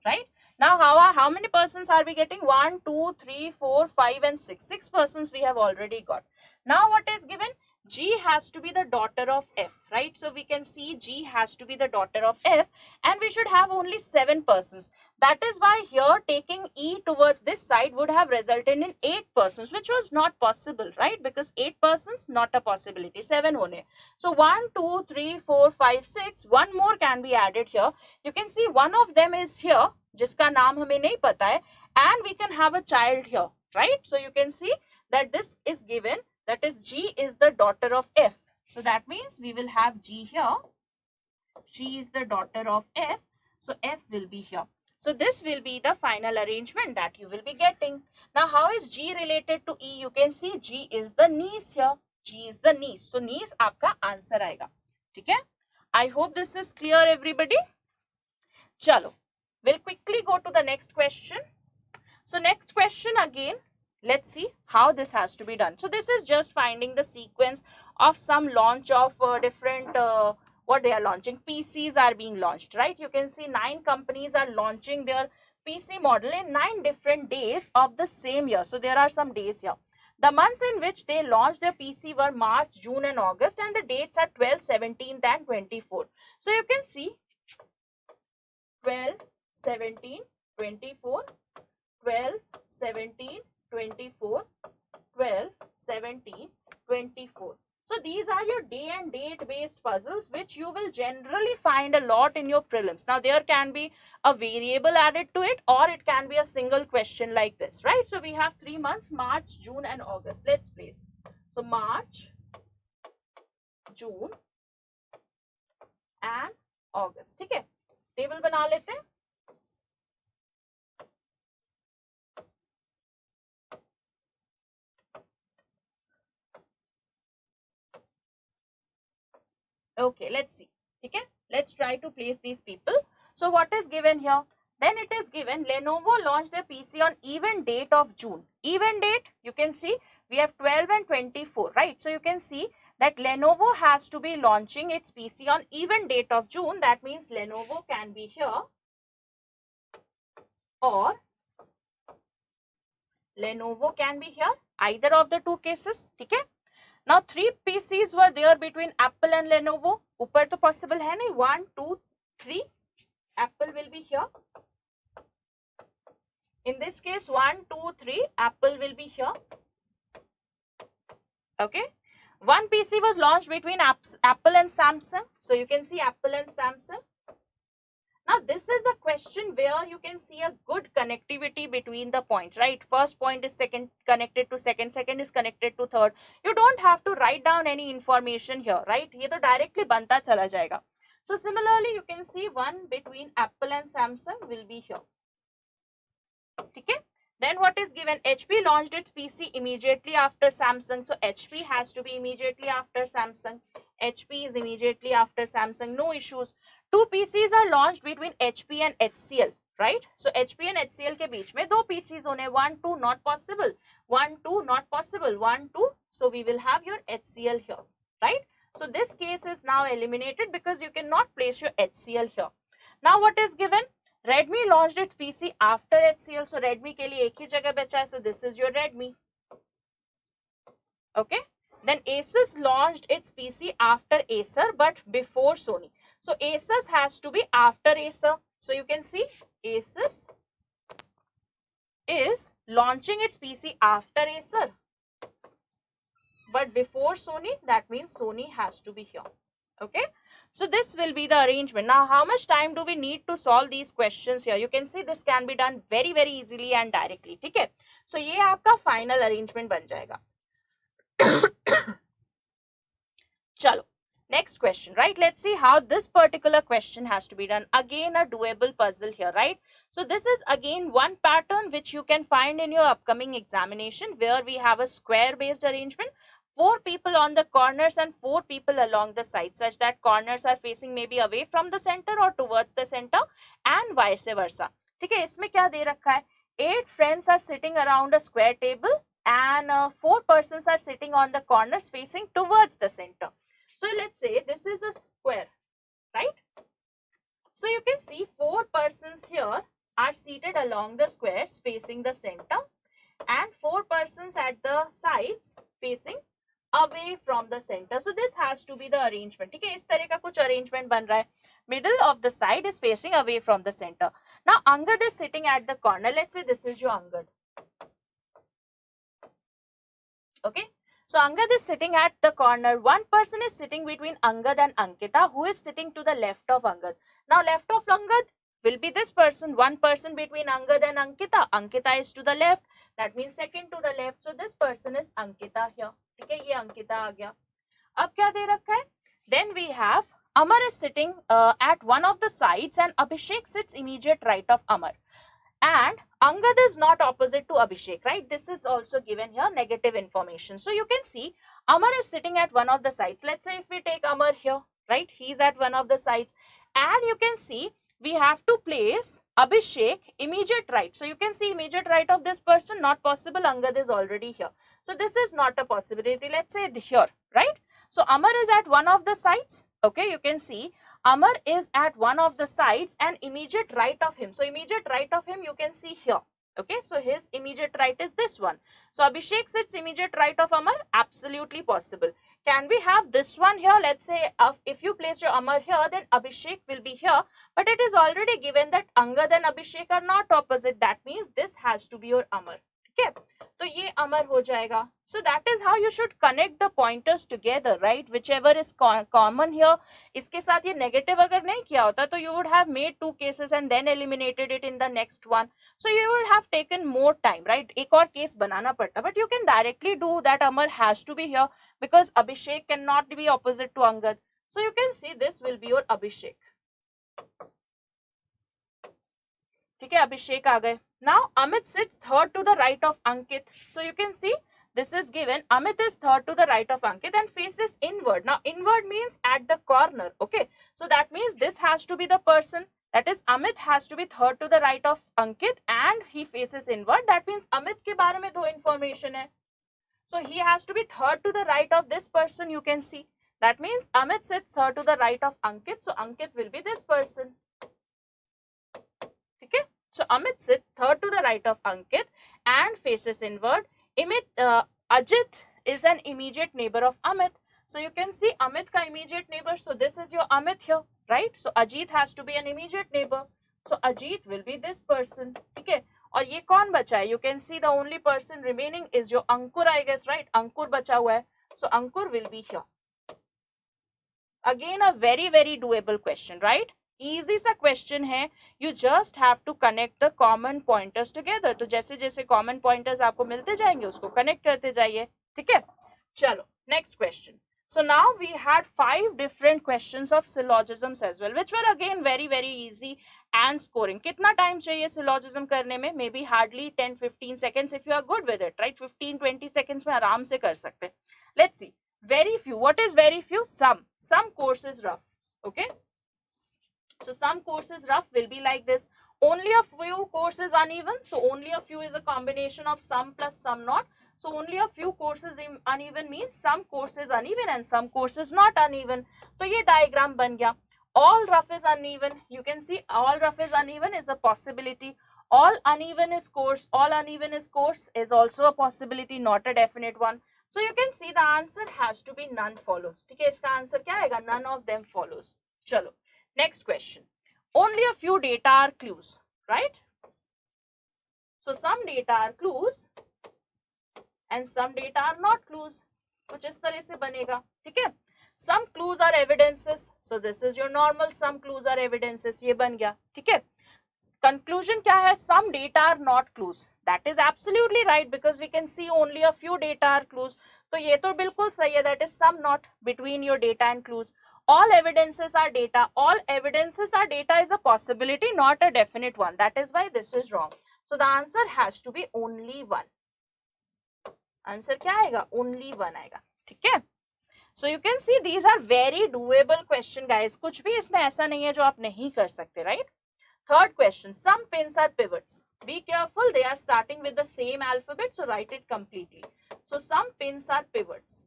right? Now how many persons are we getting? 1, 2, 3, 4, 5 and 6. 6 persons we have already got. Now what is given? G has to be the daughter of F, right? So we can see G has to be the daughter of F, and we should have only 7 persons. That is why here taking E towards this side would have resulted in 8 persons, which was not possible, right? Because 8 persons, not a possibility, 7 hone. So 1, 2, 3, 4, 5, 6, one more can be added here. You can see one of them is here, jiska naam hame nahi pata hai, and we can have a child here, right? So you can see that this is given, that is G is the daughter of F. So that means we will have G here. She is the daughter of F. So F will be here. So this will be the final arrangement that you will be getting. Now how is G related to E? You can see G is the niece here. G is the niece. So niece आपका answer आएगा. ठीक है? I hope this is clear everybody. Chalo. We'll quickly go to the next question. So next question again. Let's see how this has to be done. So this is just finding the sequence of some launch of different, what they are launching. PCs are being launched, right? You can see 9 companies are launching their PC model in 9 different days of the same year. So there are some days here. The months in which they launched their PC were March, June and August, and the dates are 12, 17th and 24. So you can see 12, 17, 24, 12, 17, 24, 12, 17, 24. So these are your day and date based puzzles which you will generally find a lot in your prelims. Now there can be a variable added to it, or it can be a single question like this, right? So we have 3 months, March, June and August. Let's place. So March, June and August. ठीक है? Table बना लेते हैं. Okay, let's see. Okay, let's try to place these people. So what is given here? Then it is given Lenovo launched their PC on even date of June. Even date, you can see we have 12 and 24, right? So you can see that Lenovo has to be launching its PC on even date of June. That means Lenovo can be here or Lenovo can be here. Either of the two cases. Okay. Now 3 PCs were there between Apple and Lenovo. ऊपर तो possible है नहीं. 1, 2, 3. Apple will be here. In this case, 1, 2, 3. Apple will be here. Okay. One PC was launched between Apple and Samsung. So you can see Apple and Samsung. Now this is a question where you can see a good connectivity between the points, right? First point is second connected to second, second is connected to third. You don't have to write down any information here, right? ये तो directly बनता चला जाएगा. So similarly, you can see one between Apple and Samsung will be here. Okay. Then what is given? HP launched its PC immediately after Samsung. So HP has to be immediately after Samsung. HP is immediately after Samsung. No issues. 2 PCs are launched between HP and HCL, right? So HP and HCL के बीच में 2 PCs होने. 1, 2 not possible. 1, 2 not possible. 1, 2. So we will have your HCL here, right? So this case is now eliminated because you cannot place your HCL here. Now what is given? Redmi launched its PC after HCL. So Redmi के लिए एक ही जगह बचा है. So this is your Redmi. Okay. Then Asus launched its PC after Acer but before Sony. So Asus has to be after Acer. So you can see Asus is launching its PC after Acer but before Sony. That means Sony has to be here. Okay. So this will be the arrangement. Now how much time do we need to solve these questions here? You can see this can be done very easily and directly. ठीक है? So ये आपका final arrangement बन जाएगा. चलो. Next question, right? Let's see how this particular question has to be done. Again, a doable puzzle here, right? So this is again one pattern which you can find in your upcoming examination where we have a square based arrangement. 4 people on the corners and 4 people along the side, such that corners are facing maybe away from the center or towards the center and vice versa. ठीक है, इसमें क्या दे रखा है? 8 friends are sitting around a square table and 4 persons are sitting on the corners facing towards the center. So let's say this is a square, right? So you can see 4 persons here are seated along the squares facing the center and 4 persons at the sides facing away from the center. So this has to be the arrangement. ठीक है, इस तरह का कुछ arrangement बन रहा है. Middle of the side is facing away from the center. Now Angad is sitting at the corner. Let's say this is your Angad. Okay. So Angad is sitting at the corner. One person is sitting between Angad and Ankita, who is sitting to the left of Angad. Now left of Angad will be this person. One person between Angad and Ankita. Ankita is to the left. That means second to the left. So this person is Ankita here. ठीक है, ये अंकिता आ गया. अब क्या दे रखा है? Then we have Amar is sitting at one of the sides and Abhishek sits immediate right of Amar. And Angad is not opposite to Abhishek, right? This is also given here, negative information. So you can see Amar is sitting at one of the sides. Let's say if we take Amar here, right? He's at one of the sides. And you can see we have to place Abhishek immediate right. So you can see immediate right of this person, not possible. Angad is already here. So this is not a possibility. Let's say here, right? So Amar is at one of the sides. Okay, you can see Amar is at one of the sides and immediate right of him. So immediate right of him you can see here. Okay, so his immediate right is this one. So Abhishek sits immediate right of Amar, absolutely possible. Can we have this one here? Let's say if you place your Amar here, then Abhishek will be here. But it is already given that Angad and Abhishek are not opposite. That means this has to be your Amar. Okay, तो ये अमर हो जाएगा. So that is how you should connect the pointers together, right? Whichever is common here. इसके साथ ये negative अगर नहीं किया होता तो you would have made two cases and then eliminated it in the next one. So you would have taken more time, right? एक और case बनाना पड़ता. But you can directly do that. Amar has to be here because Abhishek cannot be opposite to Angad. So you can see this will be your Abhishek. ठीक है, अभिषेक आ गए. Now Amit sits third to the right of Ankit. So you can see this is given. Amit is third to the right of Ankit and faces inward. Now inward means at the corner. Okay, so that means this has to be the person. That is Amit has to be third to the right of Ankit and he faces inward. That means Amit के बारे में दो information है. So he has to be third to the right of this person. You can see that means Amit sits third to the right of Ankit. So Ankit will be this person. Okay. So Amit sits third to the right of Ankit and faces inward. Ajit is an immediate neighbor of Amit. So you can see Amit ka immediate neighbor. So this is your Amit here, right? So Ajit has to be an immediate neighbor. So Ajit will be this person. Okay. और ये कौन बचा है? You can see the only person remaining is your Ankur, I guess, right? Ankur बचा हुआ है. So Ankur will be here. Again, a very, very doable question, right? Easy सा question है. You just have to connect the common pointers together. तो जैसे जैसे common pointers आपको मिलते जाएंगे उसको connect करते जाइए. ठीक है? चलो, next question. So now we had 5 different questions of syllogisms as well, which were again very, very easy and scoring. कितना time चाहिए syllogism करने में? Maybe hardly 10-15 seconds if you are good with it, right? 15-20 seconds में आराम से कर सकते. Let's see. Very few. What is very few? Some. Some courses rough. Okay? So some courses rough will be like this. Only a few courses uneven. So only a few is a combination of some plus some not. So only a few courses uneven means some courses uneven and some courses not uneven. So ये diagram बन गया. All rough is uneven. You can see all rough is uneven is a possibility. All uneven is coarse. All uneven is coarse is also a possibility, not a definite one. So you can see the answer has to be none follows. ठीक है, इसका answer क्या आएगा? None of them follows. चलो. Next question. Only a few data are clues, right? So some data are clues and some data are not clues. कुछ इस तरह से बनेगा, ठीक है? Some clues are evidences. So this is your normal. Some clues are evidences. ये बन गया, ठीक है? Conclusion क्या है? Some data are not clues. That is absolutely right because we can see only a few data are clues. तो ये तो बिल्कुल सही है. That is some not between your data and clues. All evidences are data. All evidences are data is a possibility, not a definite one. That is why this is wrong. So the answer has to be only one. Answer क्या आएगा? Only one आएगा. ठीक है? So you can see these are very doable question, guys. कुछ भी इसमें ऐसा नहीं है जो आप नहीं कर सकते, right? Third question. Some pins are pivots. Be careful. They are starting with the same alphabet, so write it completely. So some pins are pivots.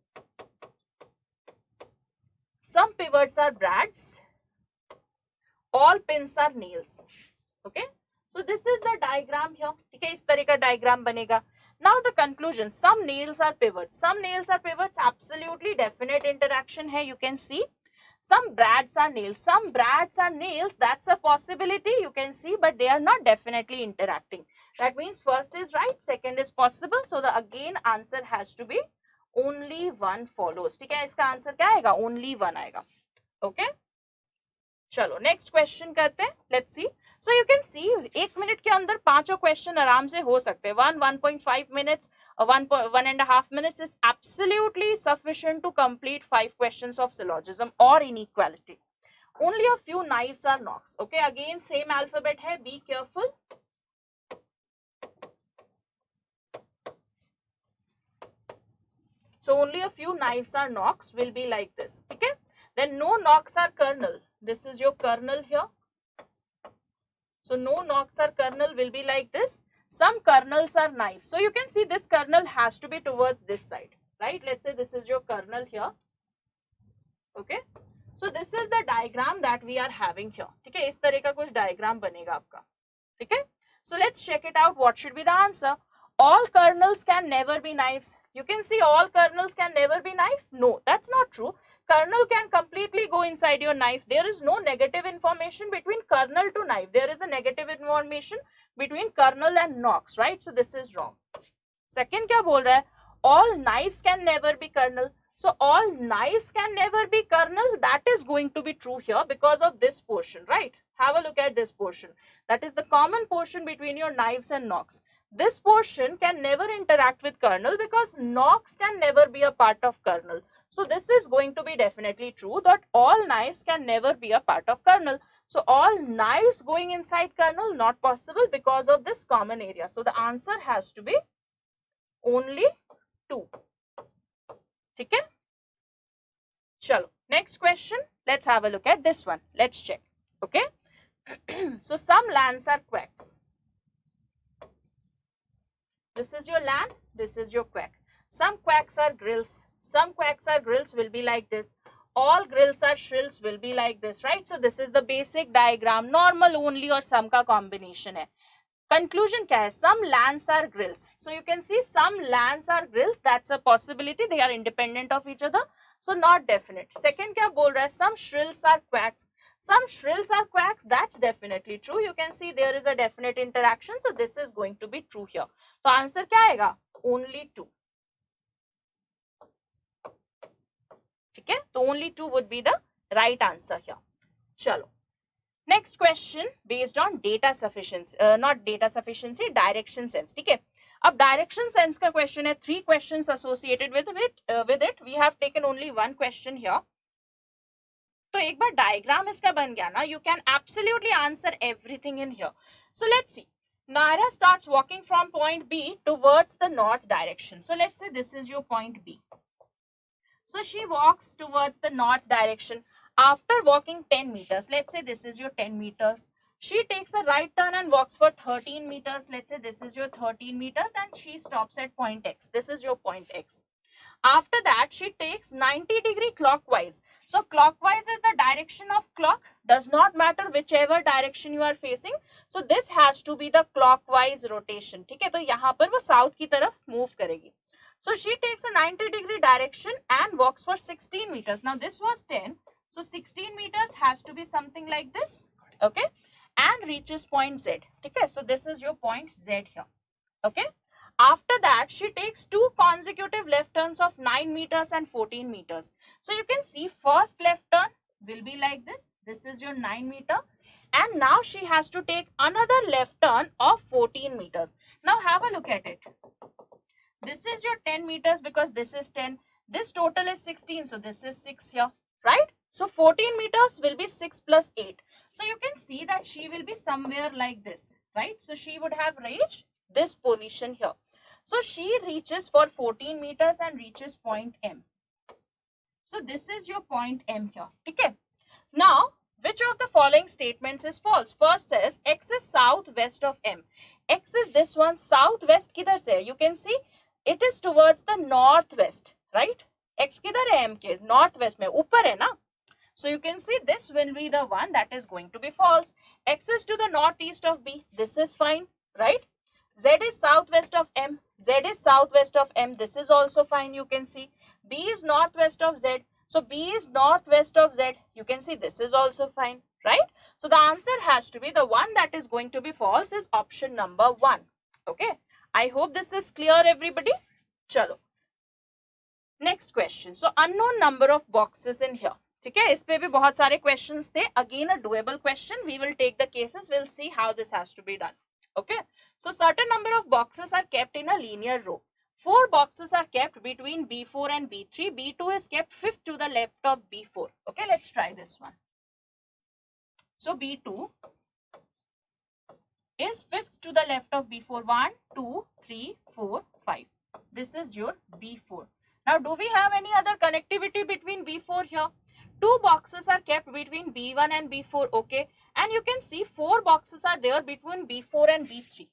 Some pivots are brads. All pins are nails. Okay. So this is the diagram here. ठीक है, इस तरह का diagram बनेगा. Now the conclusion, some nails are pivots. Some nails are pivots, absolutely definite interaction hai, you can see. Some brads are nails. Some brads are nails, that's a possibility, you can see, but they are not definitely interacting. That means first is right, second is possible. So the again answer has to be only one follows. ठीक है, इसका answer क्या आएगा? Only one आएगा. Okay? चलो next question करते हैं. Let's see. So you can see 1 minute के अंदर पांचों क्वेश्चन आराम से हो सकते हैं. 1.5 minutes or 1.5 minutes is absolutely sufficient to complete 5 questions of syllogism or inequality. Only a few knives are knocks. Okay, again same alphabet hai, be careful. So only a few knives are knocks will be like this. Okay, then no knocks are kernel. This is your kernel here. So no knocks are kernel will be like this. Some kernels are knives. So you can see this kernel has to be towards this side, right? Let's say this is your kernel here. Okay. So this is the diagram that we are having here. Okay, इस तरह का कुछ diagram बनेगा आपका. Okay. So let's check it out. What should be the answer? All kernels can never be knives. You can see all kernels can never be knife. No, that's not true. Kernel can completely go inside your knife. There is no negative information between kernel to knife. There is a negative information between kernel and knocks, right? So this is wrong. Second क्या बोल रहा है? All knives can never be kernel. So all knives can never be kernel. That is going to be true here because of this portion, right? Have a look at this portion. That is the common portion between your knives and knocks. This portion can never interact with kernel because knocks can never be a part of kernel. So this is going to be definitely true that all knives can never be a part of kernel. So all knives going inside kernel not possible because of this common area. So the answer has to be only 2. ठीक है? चलो, next question. Let's have a look at this one. Let's check. Okay. So some lands are quacks. This is your land. This is your quack. Some quacks are grills. Some quacks are grills will be like this. All grills are shrills will be like this, right? So this is the basic diagram. Normal only और some का combination है. Conclusion क्या है? Some lands are grills. So you can see some lands are grills. That's a possibility. They are independent of each other. So not definite. Second क्या बोल रहा है? Some shrills are quacks. Some shrills are quacks. That's definitely true. You can see there is a definite interaction. So this is going to be true here. So answer क्या आएगा? Only 2. ठीक है? तो only 2 would be the right answer here. चलो. Next question based on data sufficiency, not data sufficiency, direction sense. ठीक है? अब direction sense का question है. 3 questions associated with it. We have taken only 1 question here. तो एक बार diagram इसका बन गया ना, you can absolutely answer everything in here. So let's see. Naira starts walking from point B towards the north direction. So let's say this is your point B. So she walks towards the north direction. After walking 10 meters, let's say this is your 10 meters. She takes a right turn and walks for 13 meters. Let's say this is your 13 meters and she stops at point X. This is your point X. After that, she takes 90-degree clockwise. So clockwise is the direction of clock. Does not matter whichever direction you are facing. So this has to be the clockwise rotation. ठीक है? तो यहाँ पर वो south की तरफ move करेगी. So she takes a 90-degree direction and walks for 16 meters. Now this was 10. So 16 meters has to be something like this. Okay. And reaches point Z. Okay. So this is your point Z here. Okay. After that, she takes 2 consecutive left turns of 9 meters and 14 meters. So you can see first left turn will be like this. This is your 9 meter. And now she has to take another left turn of 14 meters. Now have a look at it. This is your 10 meters because this is 10. This total is 16. So this is 6 here, right? So 14 meters will be 6 plus 8. So you can see that she will be somewhere like this, right? So she would have reached this position here. So she reaches for 14 meters and reaches point M. So this is your point M here. Okay. Now, which of the following statements is false? First says X is southwest of M. X is this one. Southwest किधर से? You can see it is towards the northwest, right? X किधर है M के? Northwest में, ऊपर है ना? So you can see this will be the one that is going to be false. X is to the northeast of B. This is fine, right? Z is southwest of M. Z is southwest of M. This is also fine. You can see B is northwest of Z. So B is northwest of Z. You can see this is also fine, right? So the answer has to be, the one that is going to be false is option number 1. Okay. I hope this is clear, everybody. Chalo. Next question. So unknown number of boxes in here. ठीक है, इस पे भी बहुत सारे questions थे. Again a doable question. We will take the cases. We'll see how this has to be done. Okay. So certain number of boxes are kept in a linear row. 4 boxes are kept between B4 and B3. B2 is kept fifth to the left of B4. Okay, let's try this one. So B2 is fifth to the left of B4. 1, 2, 3, 4, 5. This is your B4. Now, do we have any other connectivity between B4 here? 2 boxes are kept between B1 and B4, okay? And you can see 4 boxes are there between B4 and B3.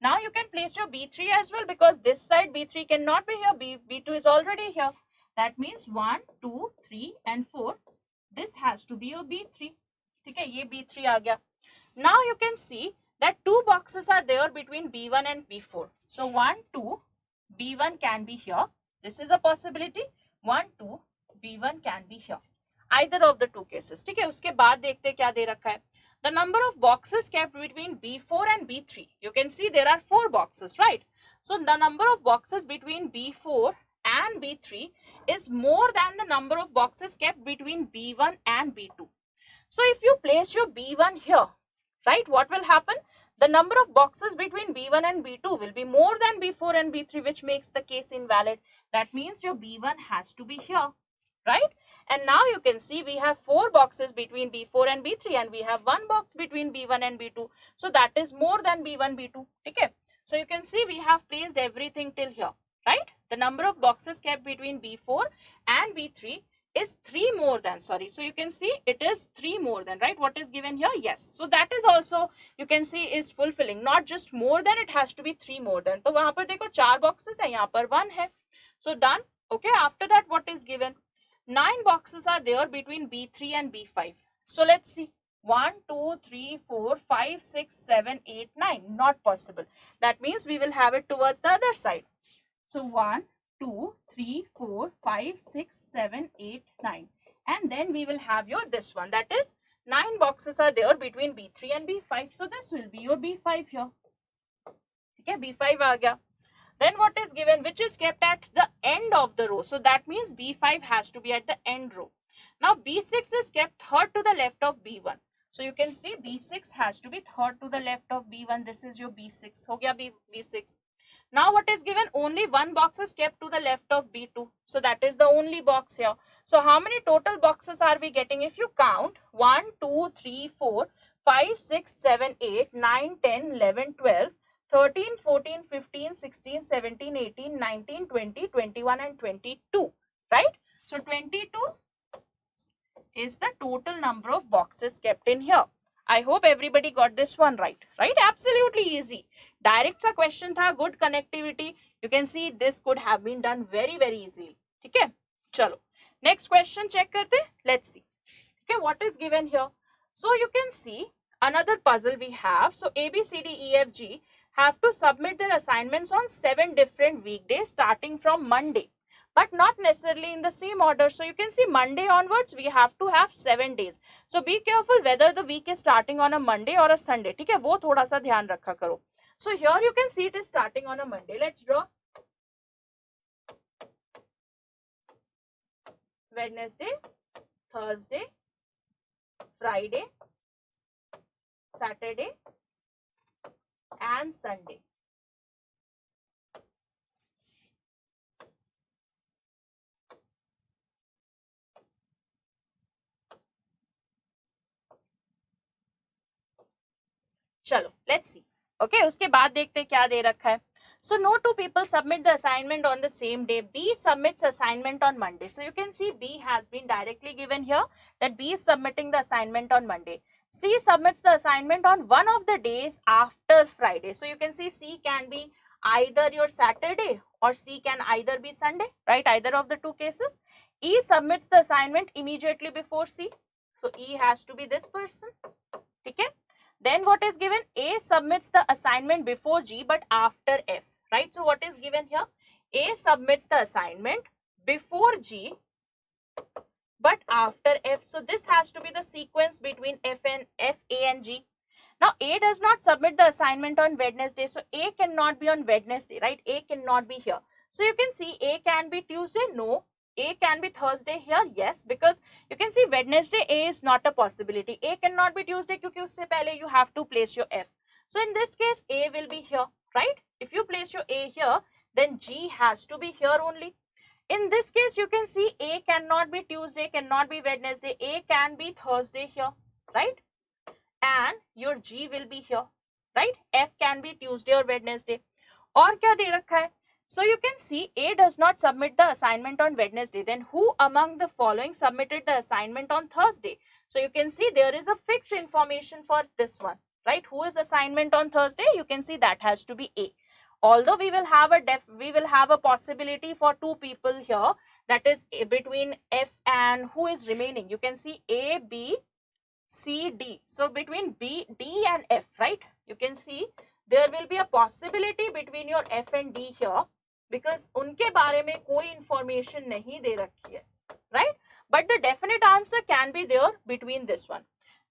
Now, you can place your B3 as well, because this side B3 cannot be here. B2 is already here. That means 1, 2, 3 and 4. This has to be your B3. Okay, ye B3 aa gaya. Now, you can see that 2 boxes are there between B1 and B4. So, 1, 2, B1 can be here. This is a possibility. 1, 2, B1 can be here. Either of the two cases. ठीक है, उसके बाद देखते क्या दे रखा है. The number of boxes kept between B4 and B3. You can see there are 4 boxes, right? So the number of boxes between B4 and B3 is more than the number of boxes kept between B1 and B2. So if you place your B1 here, right, what will happen? The number of boxes between B1 and B2 will be more than B4 and B3, which makes the case invalid. That means your B1 has to be here, right? And now you can see we have 4 boxes between B4 and B3, and we have 1 box between B1 and B2. So that is more than B1, B2. Okay. So you can see we have placed everything till here, right? The number of boxes kept between B4 and B3 is 3 more than, sorry. So you can see it is 3 more than, right? What is given here? Yes. So that is also, you can see, is fulfilling. Not just more than, it has to be 3 more than. So वहाँ पर देखो 4 boxes है, यहाँ पर 1 है. So done. Okay. After that, what is given? 9 boxes are there between B3 and B5. So let's see. 1, 2, 3, 4, 5, 6, 7, 8, 9. Not possible. That means we will have it towards the other side. So 1, 2, 3, 4, 5, 6, 7, 8, 9. And then we will have your this one. That is 9 boxes are there between B3 and B5. So this will be your B5 here. Okay, B5 aa gaya. Then what is given, which is kept at the end of the row. So that means B5 has to be at the end row. Now B6 is kept third to the left of B1. So you can see B6 has to be third to the left of B1. This is your B6. Ho gaya B6. Now what is given, only 1 box is kept to the left of B2. So that is the only box here. So how many total boxes are we getting? If you count 1, 2, 3, 4, 5, 6, 7, 8, 9, 10, 11, 12, 13, 14, 15, 16, 17, 18, 19, 20, 21 and 22, right? So 22 is the total number of boxes kept in here. I hope everybody got this one right, right? Absolutely easy. Direct sa question tha, good connectivity. You can see this could have been done very, very easily. Okay, chalo. Next question check karte. Let's see. Okay, what is given here? So you can see another puzzle we have. So A, B, C, D, E, F, G have to submit their assignments on 7 different weekdays starting from Monday, but not necessarily in the same order. So you can see Monday onwards we have to have 7 days. So be careful whether the week is starting on a Monday or a Sunday. ठीक है, वो थोड़ा सा ध्यान रखा करो. So here you can see it is starting on a Monday. Let's draw. Wednesday, Thursday, Friday, Saturday and Sunday. चलो, let's see. Okay, उसके बाद देखते क्या दे रखा है. So no 2 people submit the assignment on the same day. B submits assignment on Monday. So you can see B has been directly given here that B is submitting the assignment on Monday. C submits the assignment on one of the days after Friday. So you can see C can be either your Saturday or C can either be Sunday, right? Either of the 2 cases. E submits the assignment immediately before C. So E has to be this person. Okay. Then what is given? A submits the assignment before G but after F, right? So what is given here? A submits the assignment before G but after F. So this has to be the sequence between F, A and G. Now A does not submit the assignment on Wednesday, so A cannot be on Wednesday, right? A cannot be here. So you can see A can be Tuesday, no. A can be Thursday here, yes, because you can see Wednesday A is not a possibility. A cannot be Tuesday क्योंकि उससे पहले you have to place your F. So in this case A will be here, right? If you place your A here, then G has to be here only. In this case you can see A cannot be Tuesday, cannot be Wednesday. A can be Thursday here, right? And your G will be here, right? F can be Tuesday or Wednesday. और क्या दे रखा है? So you can see A does not submit the assignment on Wednesday. Then who among the following submitted the assignment on Thursday? So you can see there is a fixed information for this one, right? Who is assignment on Thursday? You can see that has to be A. Although we will have a possibility for two people here, that is between F and who is remaining. You can see A, B, C, D. So between B, D and F, right? You can see there will be a possibility between your F and D here because उनके बारे में कोई information नहीं दे रखी है, right? But the definite answer can be there between this one.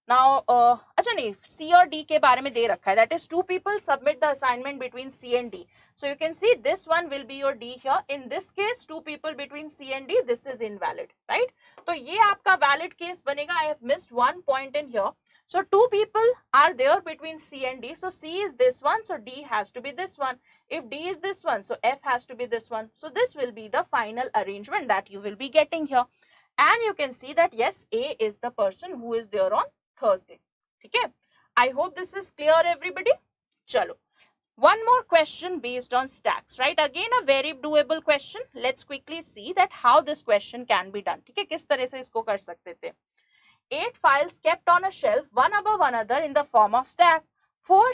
Now, अच्छा नहीं, C और D के बारे में दे रखा है. That is two people submit the assignment between C and D. So you can see this one will be your D here. In this case, two people between C and D, this is invalid, right? तो ये आपका valid case बनेगा. I have missed one point in here. So two people are there between C and D. So C is this one, so D has to be this one. If D is this one, so F has to be this one. So this will be the final arrangement that you will be getting here. And you can see that yes, A is the person who is there on Thursday. Okay, I hope this is clear, everybody. Chalo. One more question based on stacks, right? Again, a very doable question. Let's quickly see that how this question can be done. ठीक है, किस तरह से इसको कर सकते थे? 8 files kept on a shelf, one above another in the form of stack. 4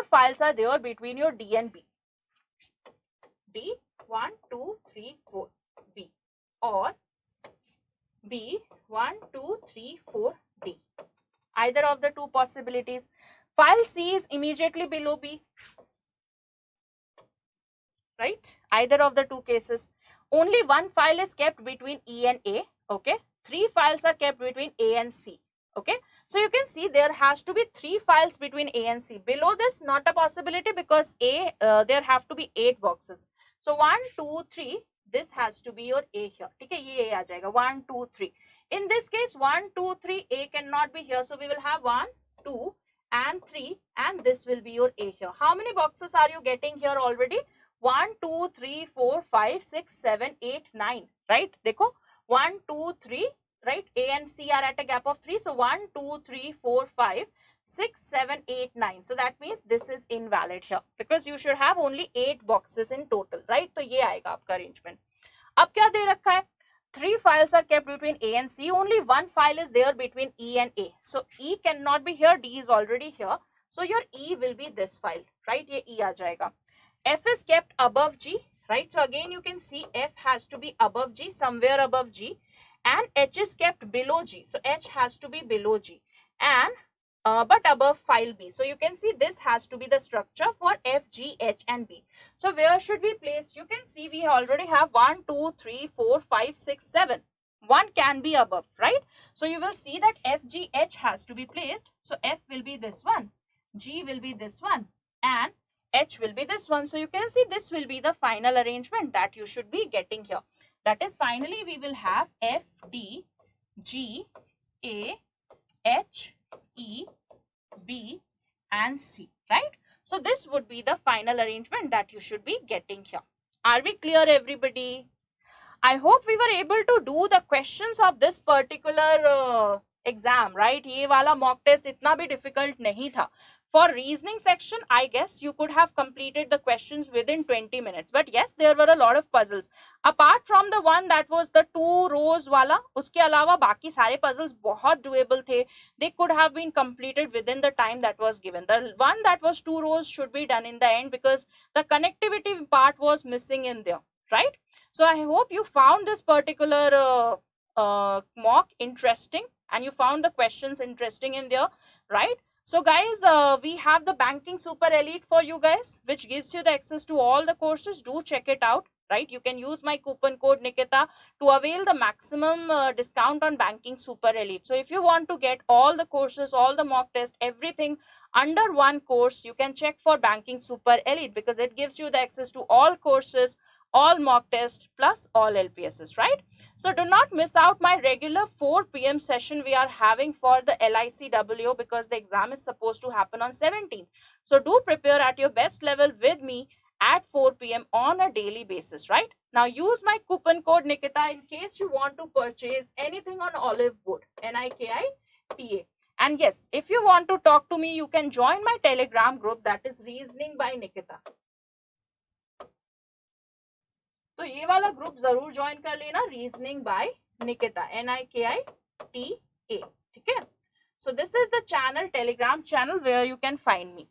files are there between your D and B. D 1, 2, 3, 4 B or B 1, 2, 3, 4 D. Either of the two possibilities. File C is immediately below B, right? Either of the two cases. Only one file is kept between E and A, okay? 3 files are kept between A and C, okay? So you can see there has to be 3 files between A and C. Below this, not a possibility because there have to be 8 boxes. So 1, 2, 3, this has to be your A here. Okay, ये आ जाएगा 1, 2, 3. In this case, 1, 2, 3, A cannot be here. So we will have 1, 2, and 3, and this will be your A here. How many boxes are you getting here already? 1, 2, 3, 4, 5, 6, 7, 8, 9. Right? देखो 1, 2, 3. Right? A and C are at a gap of 3. So 1, 2, 3, 4, 5, 6, 7, 8, 9. So that means this is invalid here because you should have only 8 boxes in total. Right? तो ये आएगा आपका arrangement. अब क्या दे रखा है? 3 files are kept between A and C. Only one file is there between E and A. So E cannot be here. D is already here. So your E will be this file, right? ये E आ जाएगा. F is kept above G, right? So again you can see F has to be above G, somewhere above G, and H is kept below G. So H has to be below G, and but above file B. So you can see this has to be the structure for F, G, H, and B. So where should we place? You can see we already have 1, 2, 3, 4, 5, 6, 7. 1 can be above, right? So you will see that F, G, H has to be placed. So F will be this one, G will be this one, and H will be this one. So you can see this will be the final arrangement that you should be getting here. That is, finally we will have F, D, G, A, H, E, B, and C, right? So this would be the final arrangement that you should be getting here. Are we clear, everybody? I hope we were able to do the questions of this particular exam, right? ये वाला mock test इतना भी difficult नहीं था. For reasoning section, I guess you could have completed the questions within 20 minutes. But yes, there were a lot of puzzles. Apart from the one that was the 2 rows wala, उसके अलावा बाकी सारे puzzles बहुत doable थे. They could have been completed within the time that was given. The one that was 2 rows should be done in the end because the connectivity part was missing in there, right? So I hope you found this particular mock interesting and you found the questions interesting in there, right? So guys, we have the Banking Super Elite for you guys, which gives you the access to all the courses. Do check it out, right? You can use my coupon code Nikita to avail the maximum discount on Banking Super Elite. So if you want to get all the courses, all the mock tests, everything under one course, you can check for Banking Super Elite, because it gives you the access to all courses, all mock tests, plus all LPSs, right? So do not miss out my regular 4 p.m. session we are having for the LICWO, because the exam is supposed to happen on 17th. So do prepare at your best level with me at 4 p.m. on a daily basis, right? Now use my coupon code Nikita in case you want to purchase anything on Olive Wood, NIKITA. And yes, if you want to talk to me, you can join my Telegram group, that is Reasoning by Nikita. तो ये वाला group जरूर join कर लेना, reasoning bye Nikita, NIKITA, ठीक है? So this is the channel, Telegram channel, where you can find me.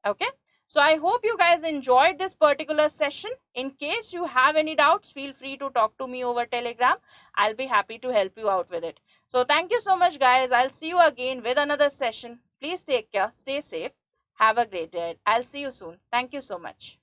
Okay, so I hope you guys enjoyed this particular session. In case you have any doubts, feel free to talk to me over Telegram. I'll be happy to help you out with it. So thank you so much guys. I'll see you again with another session. Please take care, stay safe, have a great day. I'll see you soon. Thank you so much.